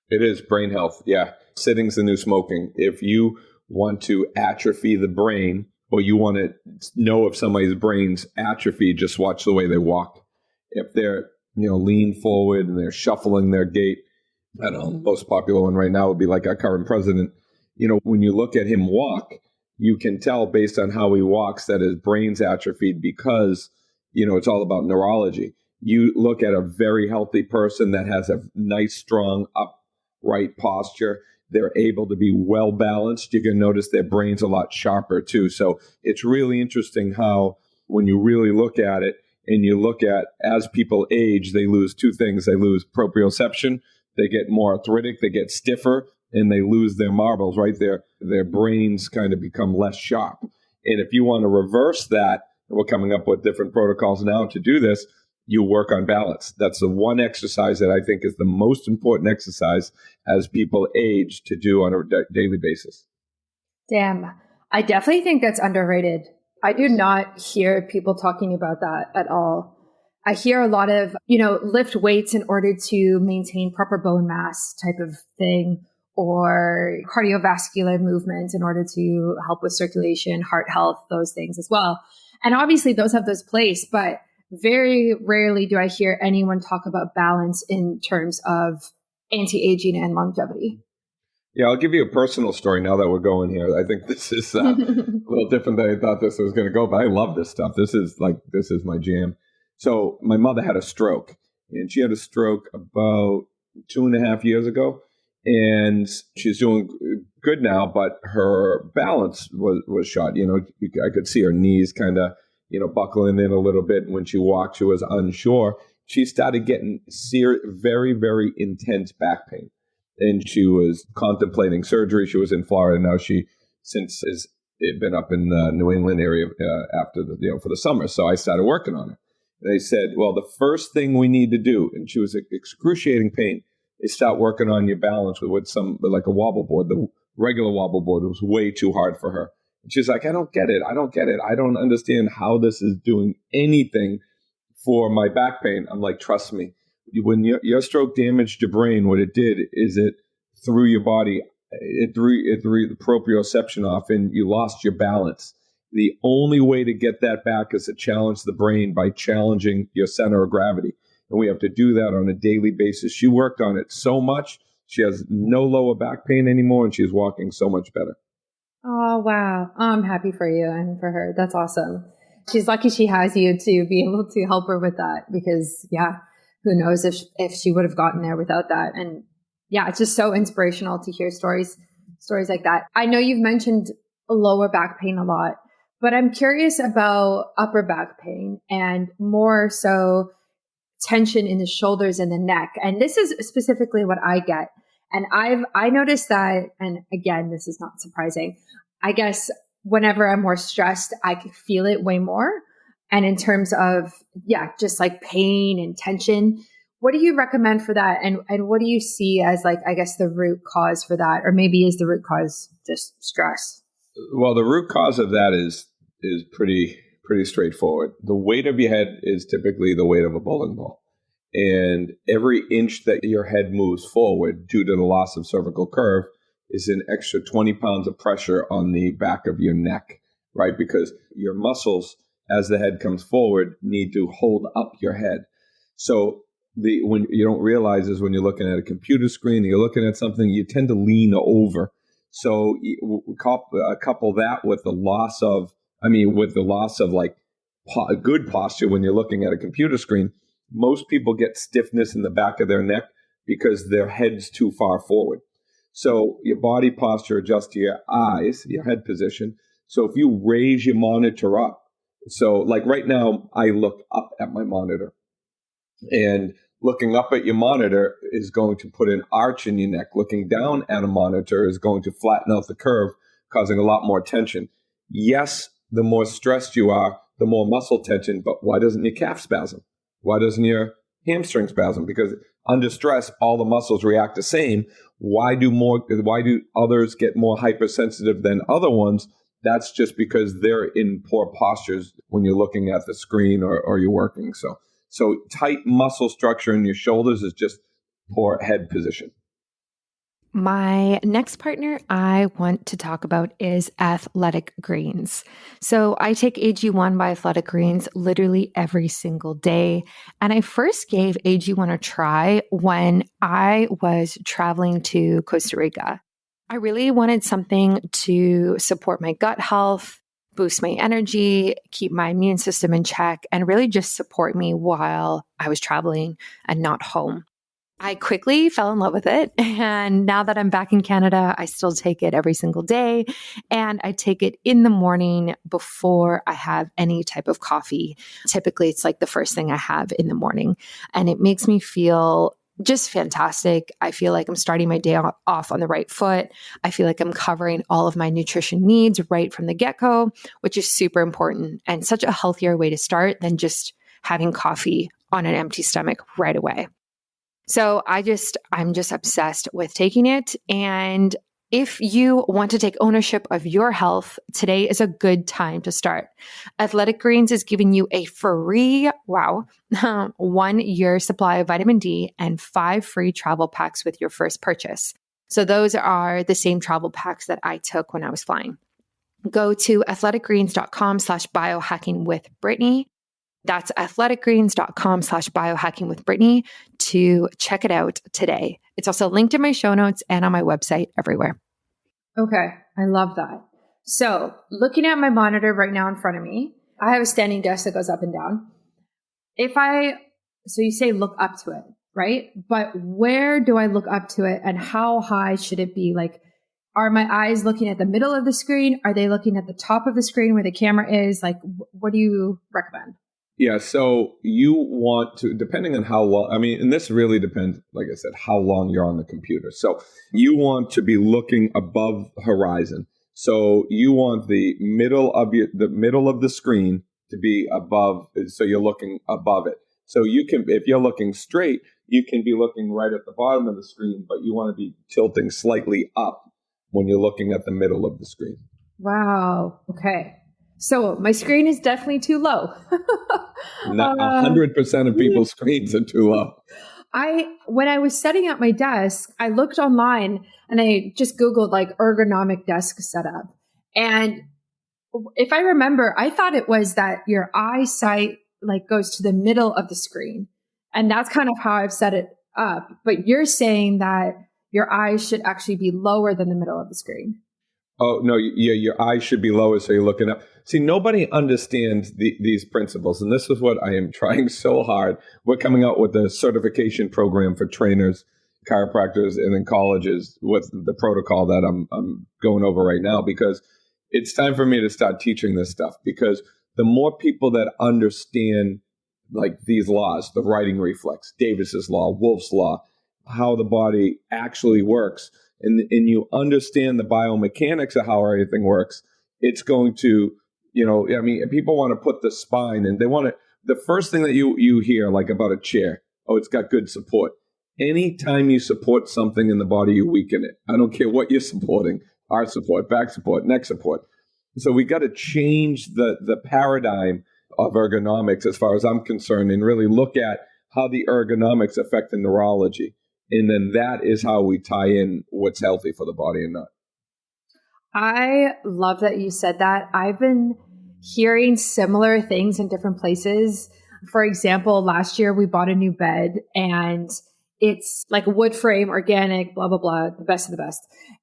It is brain health. Yeah. Sitting's the new smoking. If you want to atrophy the brain or you want to know if somebody's brain's atrophied, just watch the way they walk. If they're, lean forward and they're shuffling their gait, I don't know, the most popular one right now would be like our current president. When you look at him walk, you can tell based on how he walks that his brain's atrophied because, it's all about neurology. You look at a very healthy person that has a nice, strong, upright posture. They're able to be well balanced. You can notice their brain's a lot sharper too. So it's really interesting how when you really look at it and you look at as people age, they lose two things. They lose proprioception. They get more arthritic, they get stiffer, and they lose their marbles, right? Their brains kind of become less sharp. And if you want to reverse that, and we're coming up with different protocols now to do this, you work on balance. That's the one exercise that I think is the most important exercise as people age to do on a daily basis. Damn. I definitely think that's underrated. I do not hear people talking about that at all. I hear a lot of, lift weights in order to maintain proper bone mass type of thing, or cardiovascular movements in order to help with circulation, heart health, those things as well. And obviously those have this place, but very rarely do I hear anyone talk about balance in terms of anti-aging and longevity. Yeah, I'll give you a personal story now that we're going here. I think this is a little different than I thought this was going to go, but I love this stuff. This is my jam. So my mother had a stroke, and she had a stroke about 2.5 years ago, and she's doing good now, but her balance was shot. I could see her knees kind of, buckling in a little bit. When she walked, she was unsure. She started getting very, very intense back pain, and she was contemplating surgery. She was in Florida now. She since has been up in the New England area after for the summer. So I started working on her. They said, well, the first thing we need to do, and she was in excruciating pain, is start working on your balance with like a wobble board. The regular wobble board was way too hard for her. And she's like, I don't get it. I don't get it. I don't understand how this is doing anything for my back pain. I'm like, trust me, when your stroke damaged your brain, what it did is it threw your body, it threw the proprioception off and you lost your balance. The only way to get that back is to challenge the brain by challenging your center of gravity. And we have to do that on a daily basis. She worked on it so much. She has no lower back pain anymore, and she's walking so much better. Oh, wow. I'm happy for you and for her. That's awesome. She's lucky she has you to be able to help her with that because, yeah, who knows if she would have gotten there without that. And yeah, it's just so inspirational to hear stories like that. I know you've mentioned lower back pain a lot, but I'm curious about upper back pain and more so tension in the shoulders and the neck. And this is specifically what I get. And I noticed that, and again, this is not surprising. I guess whenever I'm more stressed, I can feel it way more. And in terms of, yeah, just like pain and tension, what do you recommend for that? And what do you see as like, I guess the root cause for that? Or maybe is the root cause just stress? Well, the root cause of that is pretty straightforward. The weight of your head is typically the weight of a bowling ball. And every inch that your head moves forward due to the loss of cervical curve is an extra 20 pounds of pressure on the back of your neck, right? Because your muscles, as the head comes forward, need to hold up your head. So when you don't realize is when you're looking at a computer screen, you're looking at something, you tend to lean over. So couple that with the loss of like good posture when you're looking at a computer screen. Most people get stiffness in the back of their neck because their head's too far forward. So your body posture adjusts to your eyes, your head position. So if you raise your monitor up, so like right now, I look up at my monitor, and looking up at your monitor is going to put an arch in your neck. Looking down at a monitor is going to flatten out the curve, causing a lot more tension. Yes, the more stressed you are, the more muscle tension, but why doesn't your calf spasm? Why doesn't your hamstring spasm? Because under stress, all the muscles react the same. Why do others get more hypersensitive than other ones? That's just because they're in poor postures when you're looking at the screen or you're working. So tight muscle structure in your shoulders is just poor head position. My next partner I want to talk about is Athletic Greens. So I take AG1 by Athletic Greens literally every single day. And I first gave AG1 a try when I was traveling to Costa Rica. I really wanted something to support my gut health, boost my energy, keep my immune system in check, and really just support me while I was traveling and not home. I quickly fell in love with it. And now that I'm back in Canada, I still take it every single day. And I take it in the morning before I have any type of coffee. Typically, it's like the first thing I have in the morning. And it makes me feel just fantastic. I feel like I'm starting my day off on the right foot. I feel like I'm covering all of my nutrition needs right from the get-go, which is super important and such a healthier way to start than just having coffee on an empty stomach right away. So I'm just obsessed with taking it. And if you want to take ownership of your health, today is a good time to start. Athletic Greens is giving you a free, 1-year supply of vitamin D and 5 free travel packs with your first purchase. So those are the same travel packs that I took when I was flying. Go to athleticgreens.com/biohackingwithbrittany. That's athleticgreens.com/biohackingwithbrittany to check it out today. It's also linked in my show notes and on my website everywhere. Okay. I love that. So looking at my monitor right now in front of me, I have a standing desk that goes up and down. So you say look up to it, right? But where do I look up to it and how high should it be? Like, are my eyes looking at the middle of the screen? Are they looking at the top of the screen where the camera is? Like, what do you recommend? Yeah, so you want to, depending on how long, and this really depends, like I said, how long you're on the computer. So you want to be looking above horizon. So you want the middle of the screen to be above, so you're looking above it. So you can, if you're looking straight, you can be looking right at the bottom of the screen, but you want to be tilting slightly up when you're looking at the middle of the screen. Wow. Okay. So my screen is definitely too low. Not 100% of people's screens are too low. When I was setting up my desk, I looked online and I just Googled like ergonomic desk setup. And if I remember, I thought it was that your eyesight like goes to the middle of the screen. And that's kind of how I've set it up. But you're saying that your eyes should actually be lower than the middle of the screen. Oh, no, yeah, your eyes should be lower, so you're looking up. See, nobody understands these principles, and this is what I am trying so hard. We're coming out with a certification program for trainers, chiropractors, and in colleges with the protocol that I'm going over right now, because it's time for me to start teaching this stuff, because the more people that understand like these laws, the writing reflex, Davis's law, Wolff's law, how the body actually works, and you understand the biomechanics of how everything works, it's going to, I mean, people want to put the spine, and they want to, the first thing that you hear like about a chair, oh, it's got good support. Anytime you support something in the body, you weaken it. I don't care what you're supporting, arch support, back support, neck support. So we got to change the paradigm of ergonomics as far as I'm concerned, and really look at how the ergonomics affect the neurology. And then that is how we tie in what's healthy for the body and not. I love that you said that. I've been hearing similar things in different places. For example, last year we bought a new bed and it's like a wood frame, organic, blah, blah, blah, the best of the best.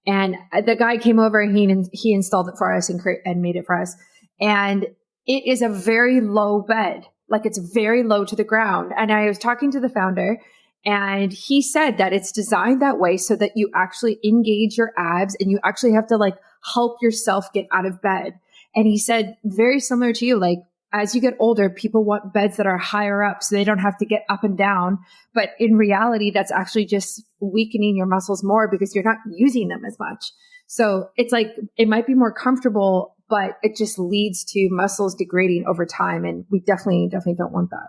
And the guy came over and he installed it for us and made it for us. And it is a very low bed. Like it's very low to the ground. And I was talking to the founder, and he said that it's designed that way so that you actually engage your abs and you actually have to like help yourself get out of bed. And he said, very similar to you, like as you get older, people want beds that are higher up so they don't have to get up and down. But in reality, that's actually just weakening your muscles more because you're not using them as much. So it's like, it might be more comfortable, but it just leads to muscles degrading over time. And we definitely don't want that.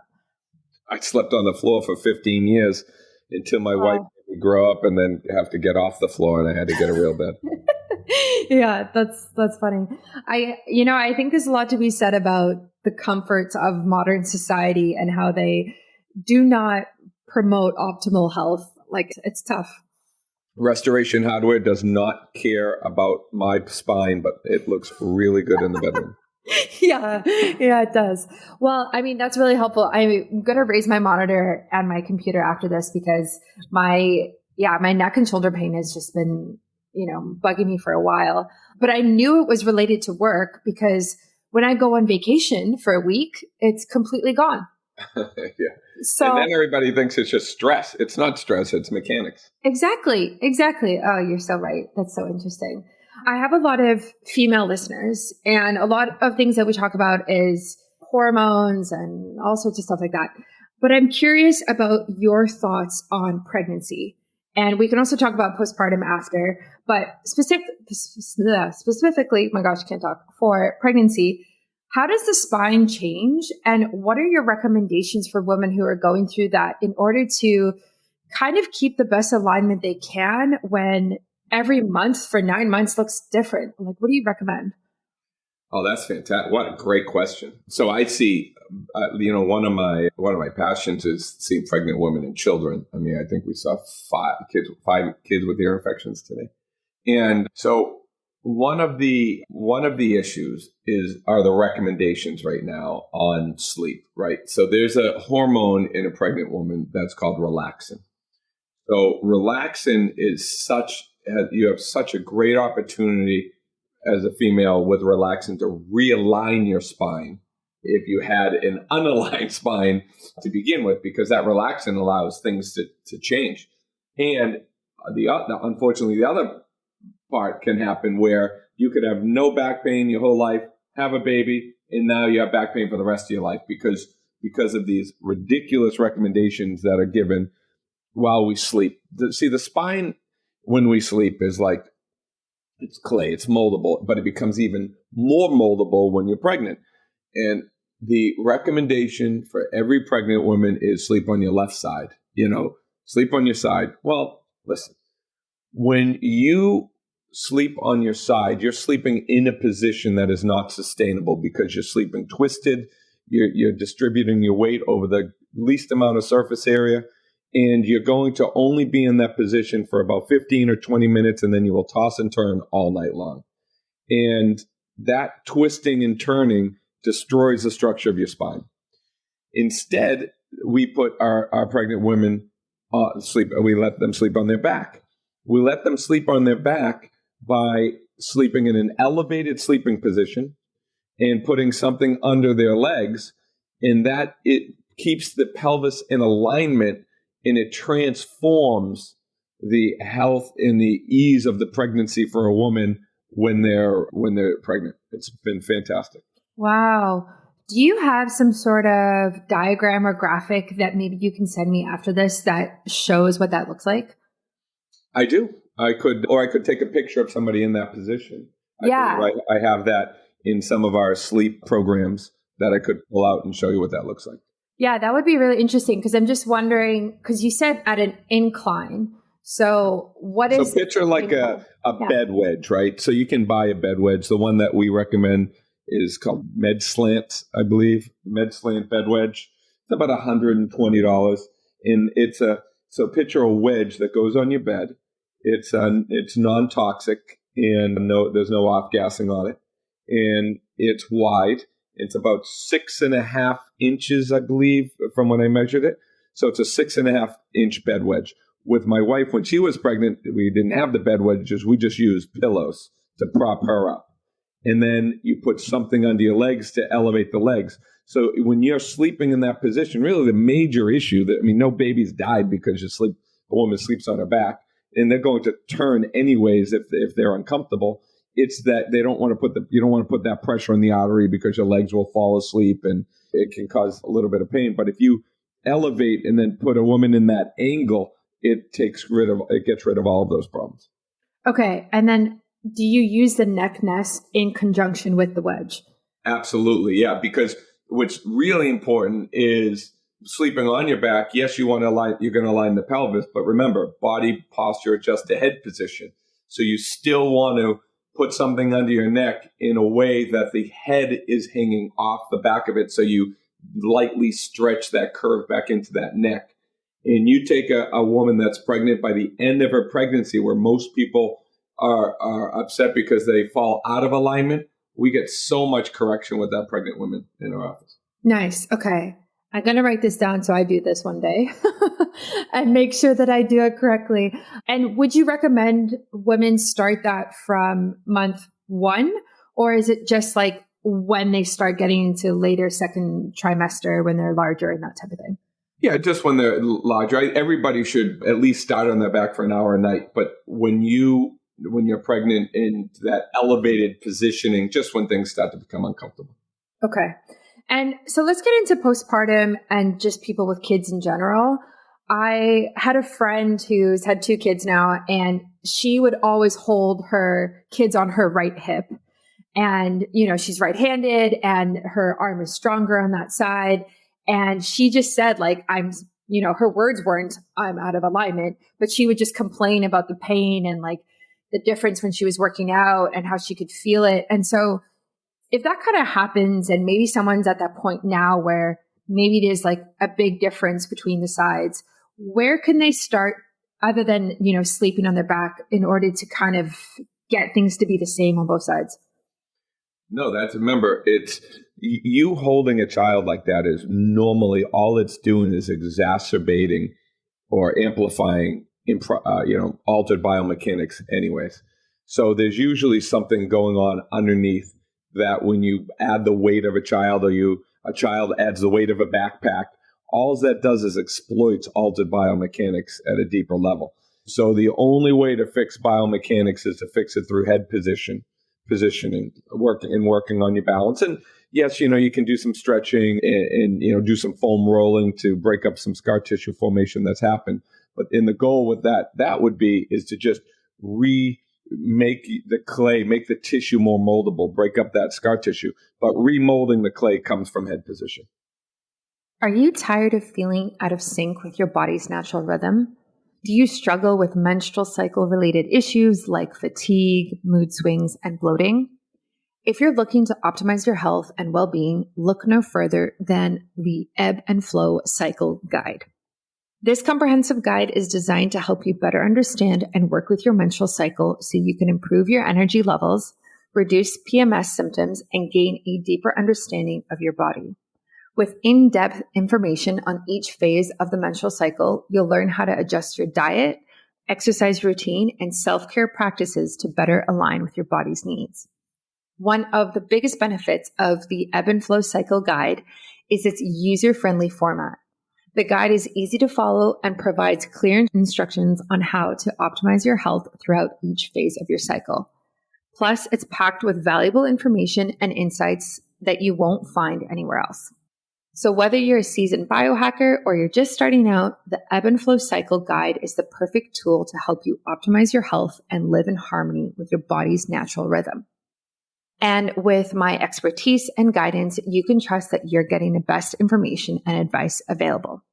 I slept on the floor for 15 years until my wife made me grow up and then have to get off the floor, and I had to get a real bed. Yeah, that's funny. I think there's a lot to be said about the comforts of modern society and how they do not promote optimal health. Like it's tough. Restoration Hardware does not care about my spine, but it looks really good in the bedroom. Yeah, it does. Well, I mean, that's really helpful. I'm going to raise my monitor and my computer after this because my neck and shoulder pain has just been, bugging me for a while. But I knew it was related to work because when I go on vacation for a week, it's completely gone. Yeah. So, and then everybody thinks it's just stress. It's not stress, it's mechanics. Exactly. Oh, you're so right. That's so interesting. I have a lot of female listeners, and a lot of things that we talk about is hormones and all sorts of stuff like that. But I'm curious about your thoughts on pregnancy. And we can also talk about postpartum after, but specifically, my gosh, I can't talk, for pregnancy, how does the spine change? And what are your recommendations for women who are going through that in order to kind of keep the best alignment they can when every month for 9 months looks different? Like, what do you recommend? Oh, that's fantastic. What a great question. So I see, one of my passions is seeing pregnant women and children. I mean, I think we saw five kids with ear infections today. And so one of the issues are the recommendations right now on sleep, right? So there's a hormone in a pregnant woman that's called relaxin. So relaxin is you have such a great opportunity as a female with relaxin to realign your spine if you had an unaligned spine to begin with, because that relaxin allows things to change. And unfortunately, the other part can happen where you could have no back pain your whole life, have a baby, and now you have back pain for the rest of your life because of these ridiculous recommendations that are given while we sleep. See, the spine when we sleep is like, it's clay, it's moldable, but it becomes even more moldable when you're pregnant. And the recommendation for every pregnant woman is sleep on your left side, sleep on your side. Well, listen, when you sleep on your side, you're sleeping in a position that is not sustainable because you're sleeping twisted. You're distributing your weight over the least amount of surface area, and you're going to only be in that position for about 15 or 20 minutes, and then you will toss and turn all night long. And that twisting and turning destroys the structure of your spine. Instead, we put our pregnant women sleep. We let them sleep on their back. We let them sleep on their back by sleeping in an elevated sleeping position and putting something under their legs, and that it keeps the pelvis in alignment, and it transforms the health and the ease of the pregnancy for a woman when they're pregnant. It's been fantastic. Wow. Do you have some sort of diagram or graphic that maybe you can send me after this that shows what that looks like? I do. I could take a picture of somebody in that position. Yeah. I have that in some of our sleep programs that I could pull out and show you what that looks like. Yeah, that would be really interesting because I'm just wondering, because you said at an incline. So what is... So picture like a bed wedge, right? So you can buy a bed wedge. The one that we recommend is called Med Slant, I believe. Med Slant bed wedge. It's about $120. And so picture a wedge that goes on your bed. It's non-toxic and there's no off-gassing on it. And it's wide. It's about 6.5 inches, I believe, from when I measured it. So it's a 6.5 inch bed wedge. With my wife, when she was pregnant, we didn't have the bed wedges. We just used pillows to prop her up. And then you put something under your legs to elevate the legs. So when you're sleeping in that position, really the major issue no babies died because a woman sleeps on her back, and they're going to turn anyways if they're uncomfortable. It's that you don't want to put that pressure on the artery because your legs will fall asleep and it can cause a little bit of pain. But if you elevate and then put a woman in that angle, it gets rid of all of those problems. Okay. And then do you use the neck nest in conjunction with the wedge? Absolutely. Yeah. Because what's really important is sleeping on your back. Yes, you're going to align the pelvis, but remember, body posture adjust to head position. So you still want to put something under your neck in a way that the head is hanging off the back of it. So you lightly stretch that curve back into that neck. And you take a woman that's pregnant by the end of her pregnancy, where most people are upset because they fall out of alignment. We get so much correction with that pregnant woman in our office. Nice. Okay. I'm going to write this down so I do this one day and make sure that I do it correctly. And would you recommend women start that from month 1, or is it just like when they start getting into later second trimester when they're larger and that type of thing? Yeah, just when they're larger. Everybody should at least start on their back for an hour a night. But when you're pregnant in that elevated positioning, just when things start to become uncomfortable. Okay. And so let's get into postpartum and just people with kids in general. I had a friend who's had 2 kids now, and she would always hold her kids on her right hip. And, she's right-handed and her arm is stronger on that side. And she just said, her words weren't, I'm out of alignment, but she would just complain about the pain and the difference when she was working out and how she could feel it. And so if that kind of happens, and maybe someone's at that point now where maybe there's a big difference between the sides, where can they start other than, sleeping on their back in order to kind of get things to be the same on both sides? No, remember, it's you holding a child like that is normally all it's doing is exacerbating or amplifying, altered biomechanics anyways. So there's usually something going on underneath that when you add the weight of a child, or a child adds the weight of a backpack, all that does is exploits altered biomechanics at a deeper level. So the only way to fix biomechanics is to fix it through head positioning, working on your balance. And yes, you can do some stretching and do some foam rolling to break up some scar tissue formation that's happened. But in the goal with that would be is to just make the tissue more moldable, break up that scar tissue. But remolding the clay comes from head position. Are you tired of feeling out of sync with your body's natural rhythm? Do you struggle with menstrual cycle related issues like fatigue, mood swings, and bloating? If you're looking to optimize your health and well-being, look no further than the Ebb and Flow Cycle Guide. This comprehensive guide is designed to help you better understand and work with your menstrual cycle so you can improve your energy levels, reduce PMS symptoms, and gain a deeper understanding of your body. With in-depth information on each phase of the menstrual cycle, you'll learn how to adjust your diet, exercise routine, and self-care practices to better align with your body's needs. One of the biggest benefits of the Ebb and Flow Cycle Guide is its user-friendly format. The guide is easy to follow and provides clear instructions on how to optimize your health throughout each phase of your cycle. Plus, it's packed with valuable information and insights that you won't find anywhere else. So whether you're a seasoned biohacker or you're just starting out, the Ebb and Flow Cycle Guide is the perfect tool to help you optimize your health and live in harmony with your body's natural rhythm. And with my expertise and guidance, you can trust that you're getting the best information and advice available.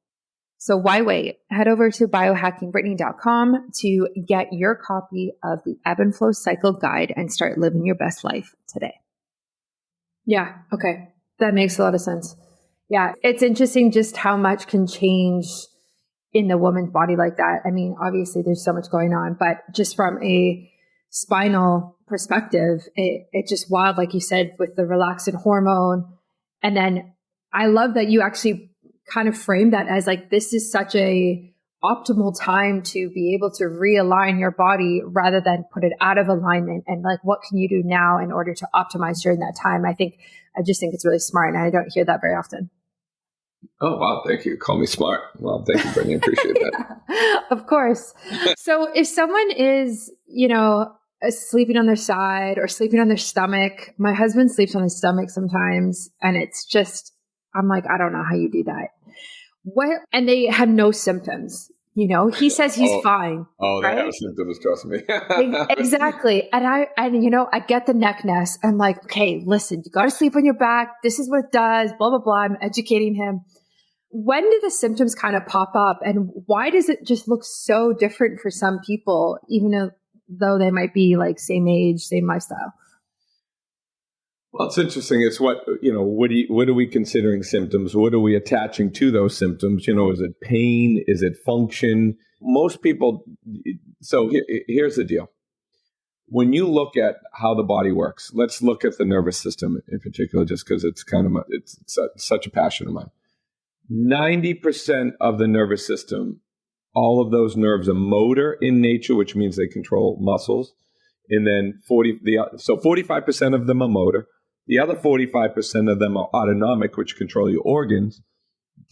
So why wait? Head over to biohackingbrittany.com to get your copy of the Ebb and Flow Cycle Guide and start living your best life today. Yeah. Okay. That makes a lot of sense. Yeah. It's interesting just how much can change in the woman's body like that. I mean, obviously there's so much going on, but just from a spinal perspective, it's just wild, like you said, with the relaxin hormone. And then I love that you actually kind of frame that as like, this is such a optimal time to be able to realign your body rather than put it out of alignment. And like, what can you do now in order to optimize during that time? I just think it's really smart, and I don't hear that very often. Oh, wow. Thank you. Call me smart. Well, thank you, Brittany. I appreciate that. Yeah, of course. So if someone is, sleeping on their side or sleeping on their stomach, my husband sleeps on his stomach sometimes, and it's just, I'm like, I don't know how you do that. And they have no symptoms. He says he's fine. Oh, right? They have symptoms, trust me. Exactly. And I get the neckness. I'm like, okay, listen, you got to sleep on your back. This is what it does, blah, blah, blah. I'm educating him. When do the symptoms kind of pop up, and why does it just look so different for some people, even though they might be like same age, same lifestyle? Well, it's interesting. It's what are we considering symptoms? What are we attaching to those symptoms? Is it pain? Is it function? Most people. So here's the deal. When you look at how the body works, let's look at the nervous system in particular, just because it's such a passion of mine. 90% of the nervous system, all of those nerves are motor in nature, which means they control muscles. And then 45% of them are motor. The other 45% of them are autonomic, which control your organs.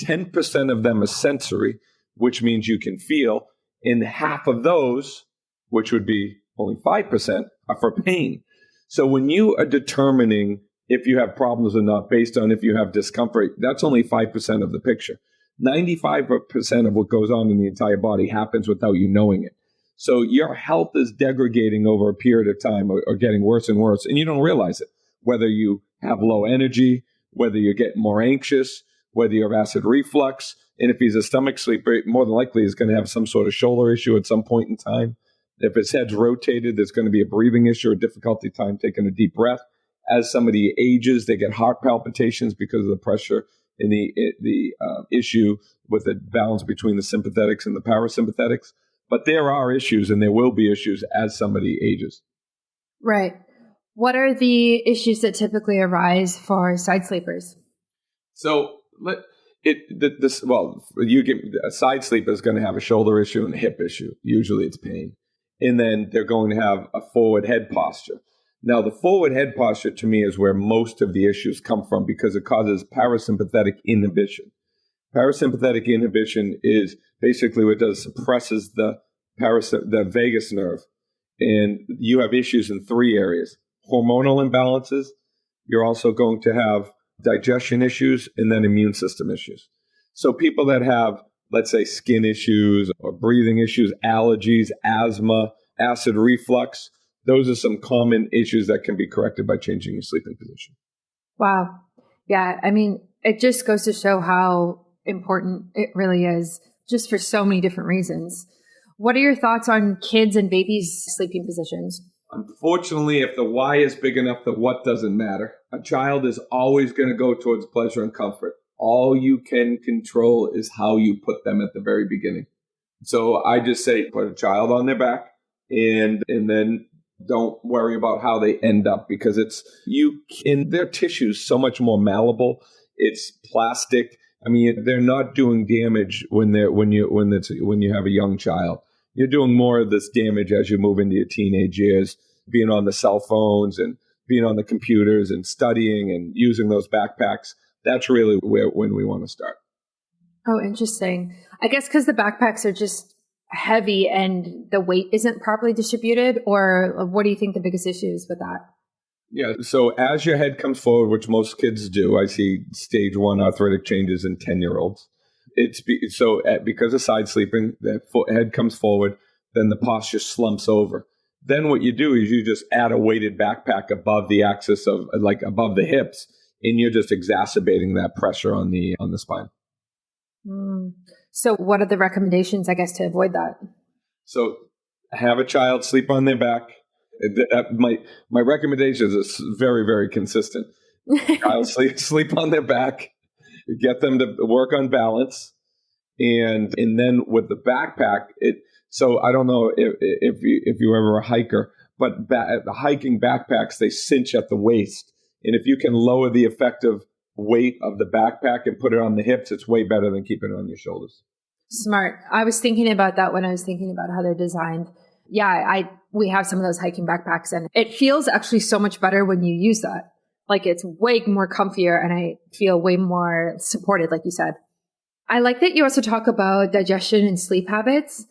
10% of them are sensory, which means you can feel. And half of those, which would be only 5%, are for pain. So when you are determining if you have problems or not based on if you have discomfort, that's only 5% of the picture. 95% of what goes on in the entire body happens without you knowing it. So your health is degrading over a period of time or getting worse and worse, and you don't realize it. Whether you have low energy, whether you're getting more anxious, whether you have acid reflux. And if he's a stomach sleeper, more than likely he's going to have some sort of shoulder issue at some point in time. If his head's rotated, there's going to be a breathing issue or difficulty time taking a deep breath. As somebody ages, they get heart palpitations because of the pressure and the issue with the balance between the sympathetics and the parasympathetics. But there are issues, and there will be issues as somebody ages. Right. What are the issues that typically arise for side sleepers? So a side sleeper is going to have a shoulder issue and a hip issue. Usually it's pain. And then they're going to have a forward head posture. Now, the forward head posture to me is where most of the issues come from because it causes parasympathetic inhibition. Parasympathetic inhibition is basically what it does, suppresses the vagus nerve. And you have issues in three areas. Hormonal imbalances. You're also going to have digestion issues and then immune system issues. So people that have, let's say, skin issues or breathing issues, allergies, asthma, acid reflux, those are some common issues that can be corrected by changing your sleeping position. Wow. Yeah. I mean, it just goes to show how important it really is just for so many different reasons. What are your thoughts on kids and babies' sleeping positions? Unfortunately, if the why is big enough, the what doesn't matter. A child is always going to go towards pleasure and comfort. All you can control is how you put them at the very beginning. So I just say put a child on their back and then don't worry about how they end up, because it's in their tissues so much more malleable. It's plastic. I mean, they're not doing damage when you have a young child. You're doing more of this damage as you move into your teenage years, being on the cell phones and being on the computers and studying and using those backpacks. That's really when we want to start. Oh, interesting. I guess because the backpacks are just heavy and the weight isn't properly distributed, or what do you think the biggest issue is with that? Yeah. So as your head comes forward, which most kids do, I see stage 1 arthritic changes in 10-year-olds. Because of side sleeping, the head comes forward, then the posture slumps over. Then what you do is you just add a weighted backpack above the axis of above the hips, and you're just exacerbating that pressure on the spine. So what are the recommendations, I guess, to avoid that? So have a child sleep on their back. My recommendations is very, very consistent. Child sleep on their back, get them to work on balance, and then with the backpack, so I don't know if you were a hiker, but the hiking backpacks, they cinch at the waist, and if you can lower the effective weight of the backpack and put it on the hips, it's way better than keeping it on your shoulders. Smart. I was thinking about that when I was thinking about how they're designed. Yeah, we have some of those hiking backpacks, and it feels actually so much better when you use that. Like, it's way more comfier, and I feel way more supported, like you said. I like that you also talk about digestion and sleep habits.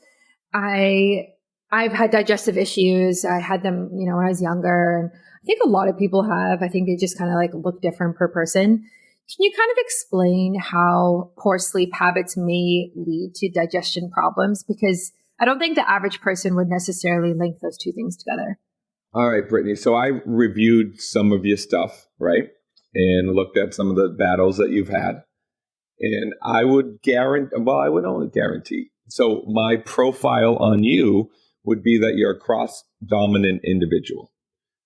I've had digestive issues. I had them, when I was younger, and I think a lot of people have. I think they just kind of look different per person. Can you kind of explain how poor sleep habits may lead to digestion problems? Because I don't think the average person would necessarily link those two things together. All right, Brittany. So I reviewed some of your stuff, right? And looked at some of the battles that you've had. And I would only guarantee. So my profile on you would be that you're a cross-dominant individual.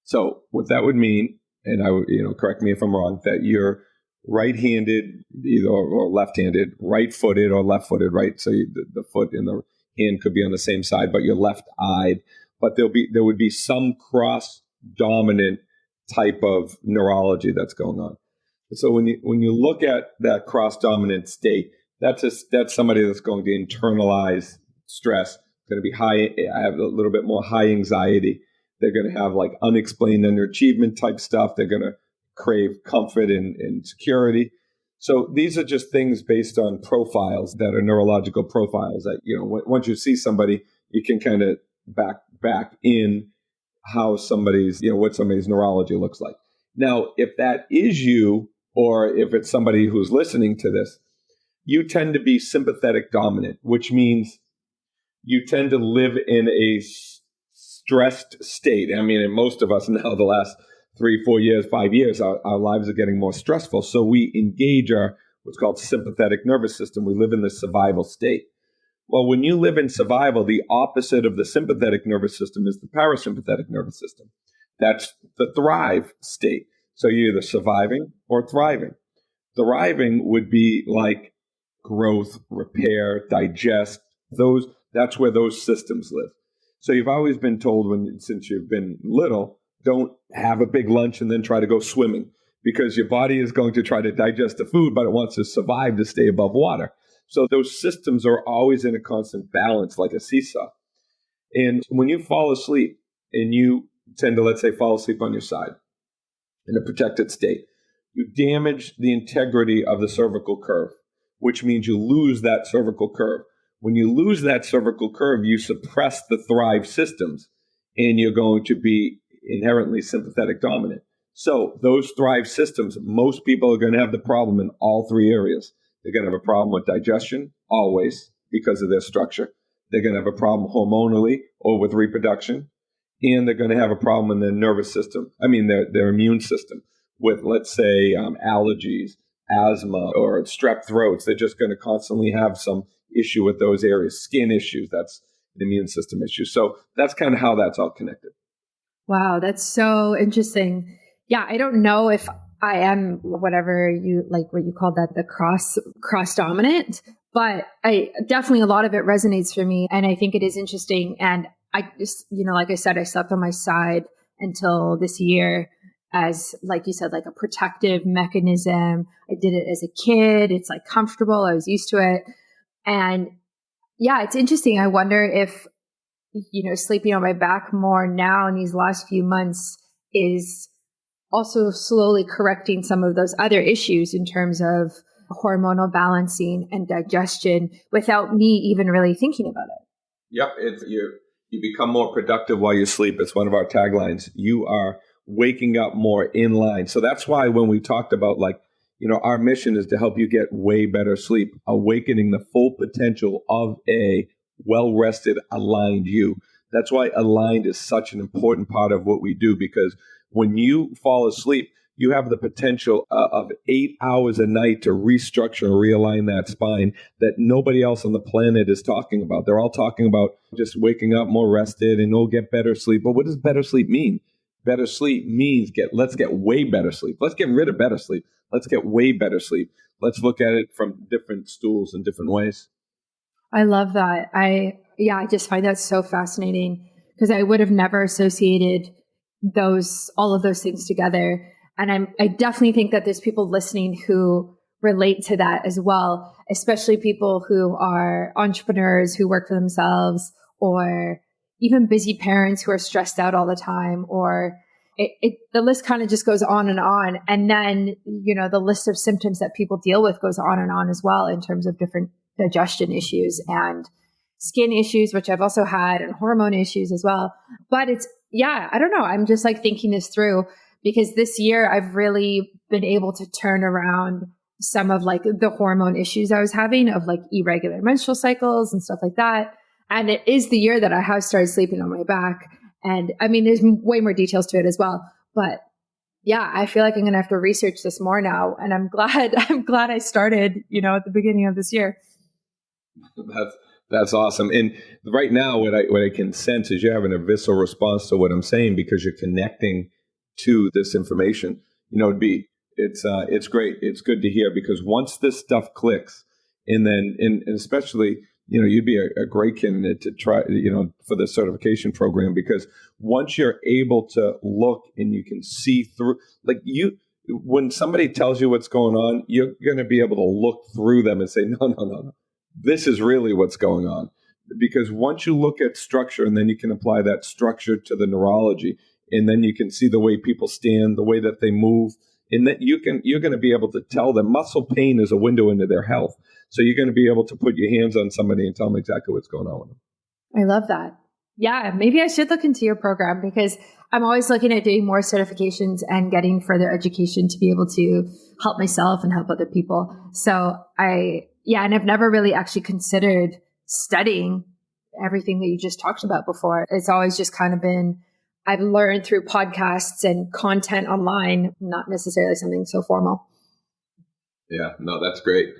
So what that would mean, and I would, correct me if I'm wrong, that you're right-handed, either or left-handed, right-footed or left-footed, right? So the foot and the hand could be on the same side, but you're left-eyed. But there would be some cross-dominant type of neurology that's going on. So when you look at that cross-dominant state, that's somebody that's going to internalize stress, going to be have a little bit more high anxiety. They're going to have unexplained underachievement type stuff. They're going to crave comfort and security. So these are just things based on profiles that are neurological profiles that, once you see somebody, you can kind of back in how somebody's, what somebody's neurology looks like. Now, if that is you, or if it's somebody who's listening to this, you tend to be sympathetic dominant, which means you tend to live in a stressed state. I mean, and most of us now, the last 3-4 years, 5 years, our lives are getting more stressful. So we engage our what's called sympathetic nervous system. We live in the survival state. Well, when you live in survival, the opposite of the sympathetic nervous system is the parasympathetic nervous system. That's the thrive state. So you're either surviving or thriving. Thriving would be like growth, repair, digest. That's where those systems live. So you've always been told since you've been little, don't have a big lunch and then try to go swimming, because your body is going to try to digest the food, but it wants to survive to stay above water. So those systems are always in a constant balance, like a seesaw. And when you fall asleep and you tend to, let's say, fall asleep on your side in a protected state, you damage the integrity of the cervical curve, which means you lose that cervical curve. When you lose that cervical curve, you suppress the thrive systems, and you're going to be inherently sympathetic dominant. So those thrive systems, most people are going to have the problem in all three areas. They're going to have a problem with digestion, always, because of their structure. They're going to have a problem hormonally or with reproduction. And they're going to have a problem in their nervous system. Their immune system with, let's say, allergies, asthma, or strep throats. They're just going to constantly have some issue with those areas. Skin issues, that's immune system issues. So that's kind of how that's all connected. Wow, that's so interesting. Yeah, I don't know if I am whatever you like, what you call that, the cross dominant, but I definitely, a lot of it resonates for me. And I think it is interesting. And I just, like I said, I slept on my side until this year as, like you said, like a protective mechanism. I did it as a kid. It's like comfortable. I was used to it. And yeah, it's interesting. I wonder if, sleeping on my back more now in these last few months is also slowly correcting some of those other issues in terms of hormonal balancing and digestion without me even really thinking about it. Yep. You become more productive while you sleep. It's one of our taglines. You are waking up more in line. So that's why when we talked about our mission is to help you get way better sleep, awakening the full potential of a well-rested, aligned you. That's why aligned is such an important part of what we do, because when you fall asleep, you have the potential of 8 hours a night to restructure and realign that spine that nobody else on the planet is talking about. They're all talking about just waking up more rested and you'll get better sleep. But what does better sleep mean? Better sleep means let's get way better sleep. Let's get rid of better sleep. Let's get way better sleep. Let's look at it from different stools in different ways. I love that. I just find that so fascinating because I would have never associated all of those things together. And I definitely think that there's people listening who relate to that as well, especially people who are entrepreneurs who work for themselves, or even busy parents who are stressed out all the time, or the list kind of just goes on. And then, the list of symptoms that people deal with goes on as well in terms of different digestion issues and skin issues, which I've also had, and hormone issues as well. But I don't know. I'm just like thinking this through because this year I've really been able to turn around some of like the hormone issues I was having of like irregular menstrual cycles and stuff like that. And it is the year that I have started sleeping on my back. And I mean, there's way more details to it as well. But yeah, I feel like I'm going to have to research this more now. And I'm glad I started, at the beginning of this year. That's awesome. And right now, what I can sense is you're having a visceral response to what I'm saying because you're connecting to this information. It's great. It's good to hear because once this stuff clicks, and especially, you'd be a great candidate to try, for the certification program, because once you're able to look and you can see through, when somebody tells you what's going on, you're going to be able to look through them and say, no. This is really what's going on. Because once you look at structure and then you can apply that structure to the neurology, and then you can see the way people stand, the way that they move, and that you're going to be able to tell them muscle pain is a window into their health. So you're going to be able to put your hands on somebody and tell them exactly what's going on with them. I love that. Yeah, maybe I should look into your program because I'm always looking at doing more certifications and getting further education to be able to help myself and help other people. So and I've never really actually considered studying everything that you just talked about before. It's always just kind of been, I've learned through podcasts and content online, not necessarily something so formal. Yeah, no, that's great.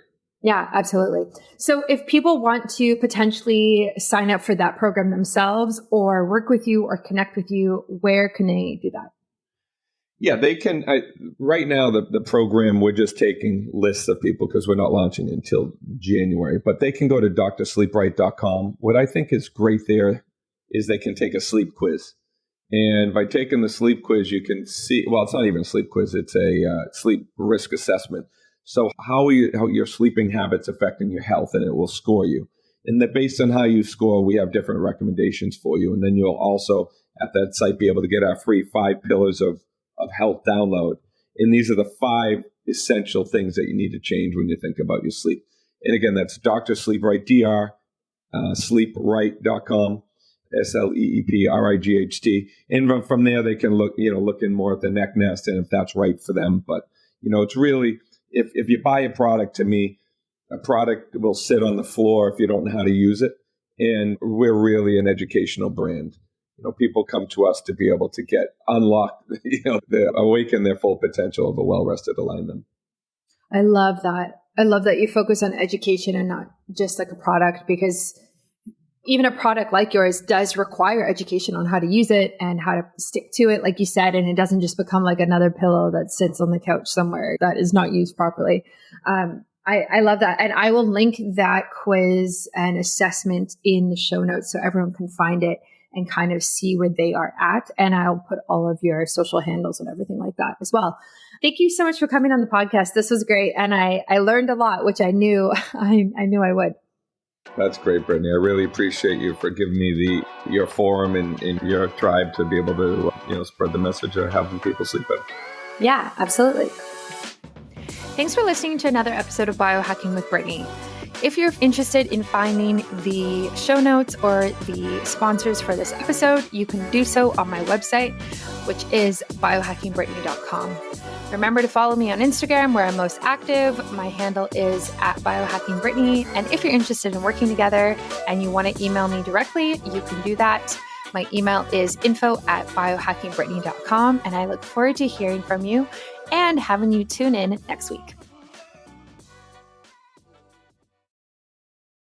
Yeah, absolutely. So if people want to potentially sign up for that program themselves or work with you or connect with you, where can they do that? Yeah, they can. Right now, the program, we're just taking lists of people because we're not launching until January. But they can go to drsleepright.com. What I think is great there is they can take a sleep quiz. And by taking the sleep quiz, you can see, well, it's not even a sleep quiz. It's a sleep risk assessment. So how your sleeping habits affecting your health, and it will score you. And that based on how you score, we have different recommendations for you. And then you'll also at that site be able to get our free 5 pillars of health download. And these are the 5 essential things that you need to change when you think about your sleep. And again, that's Dr. Sleep Right, sleepright.com, SLEEPRIGHT. And from there, they can look in more at the neck nest and if that's right for them. But, it's really, if you buy a product, to me, a product will sit on the floor if you don't know how to use it. And we're really an educational brand. People come to us to be able to get unlocked, awaken their full potential of a well-rested alignment. I love that. I love that you focus on education and not just like a product, because even a product like yours does require education on how to use it and how to stick to it, like you said, and it doesn't just become like another pillow that sits on the couch somewhere that is not used properly. I love that. And I will link that quiz and assessment in the show notes so everyone can find it and kind of see where they are at. And I'll put all of your social handles and everything like that as well. Thank you so much for coming on the podcast. This was great. And I learned a lot, which I knew I would. That's great, Brittany. I really appreciate you for giving me your forum and your tribe to be able to spread the message of helping people sleep better. Yeah, absolutely. Thanks for listening to another episode of Biohacking with Brittany. If you're interested in finding the show notes or the sponsors for this episode, you can do so on my website, which is biohackingbrittany.com. Remember to follow me on Instagram, where I'm most active. My handle is @biohackingbrittany. And if you're interested in working together and you want to email me directly, you can do that. My email is info@biohackingbrittany.com. And I look forward to hearing from you and having you tune in next week.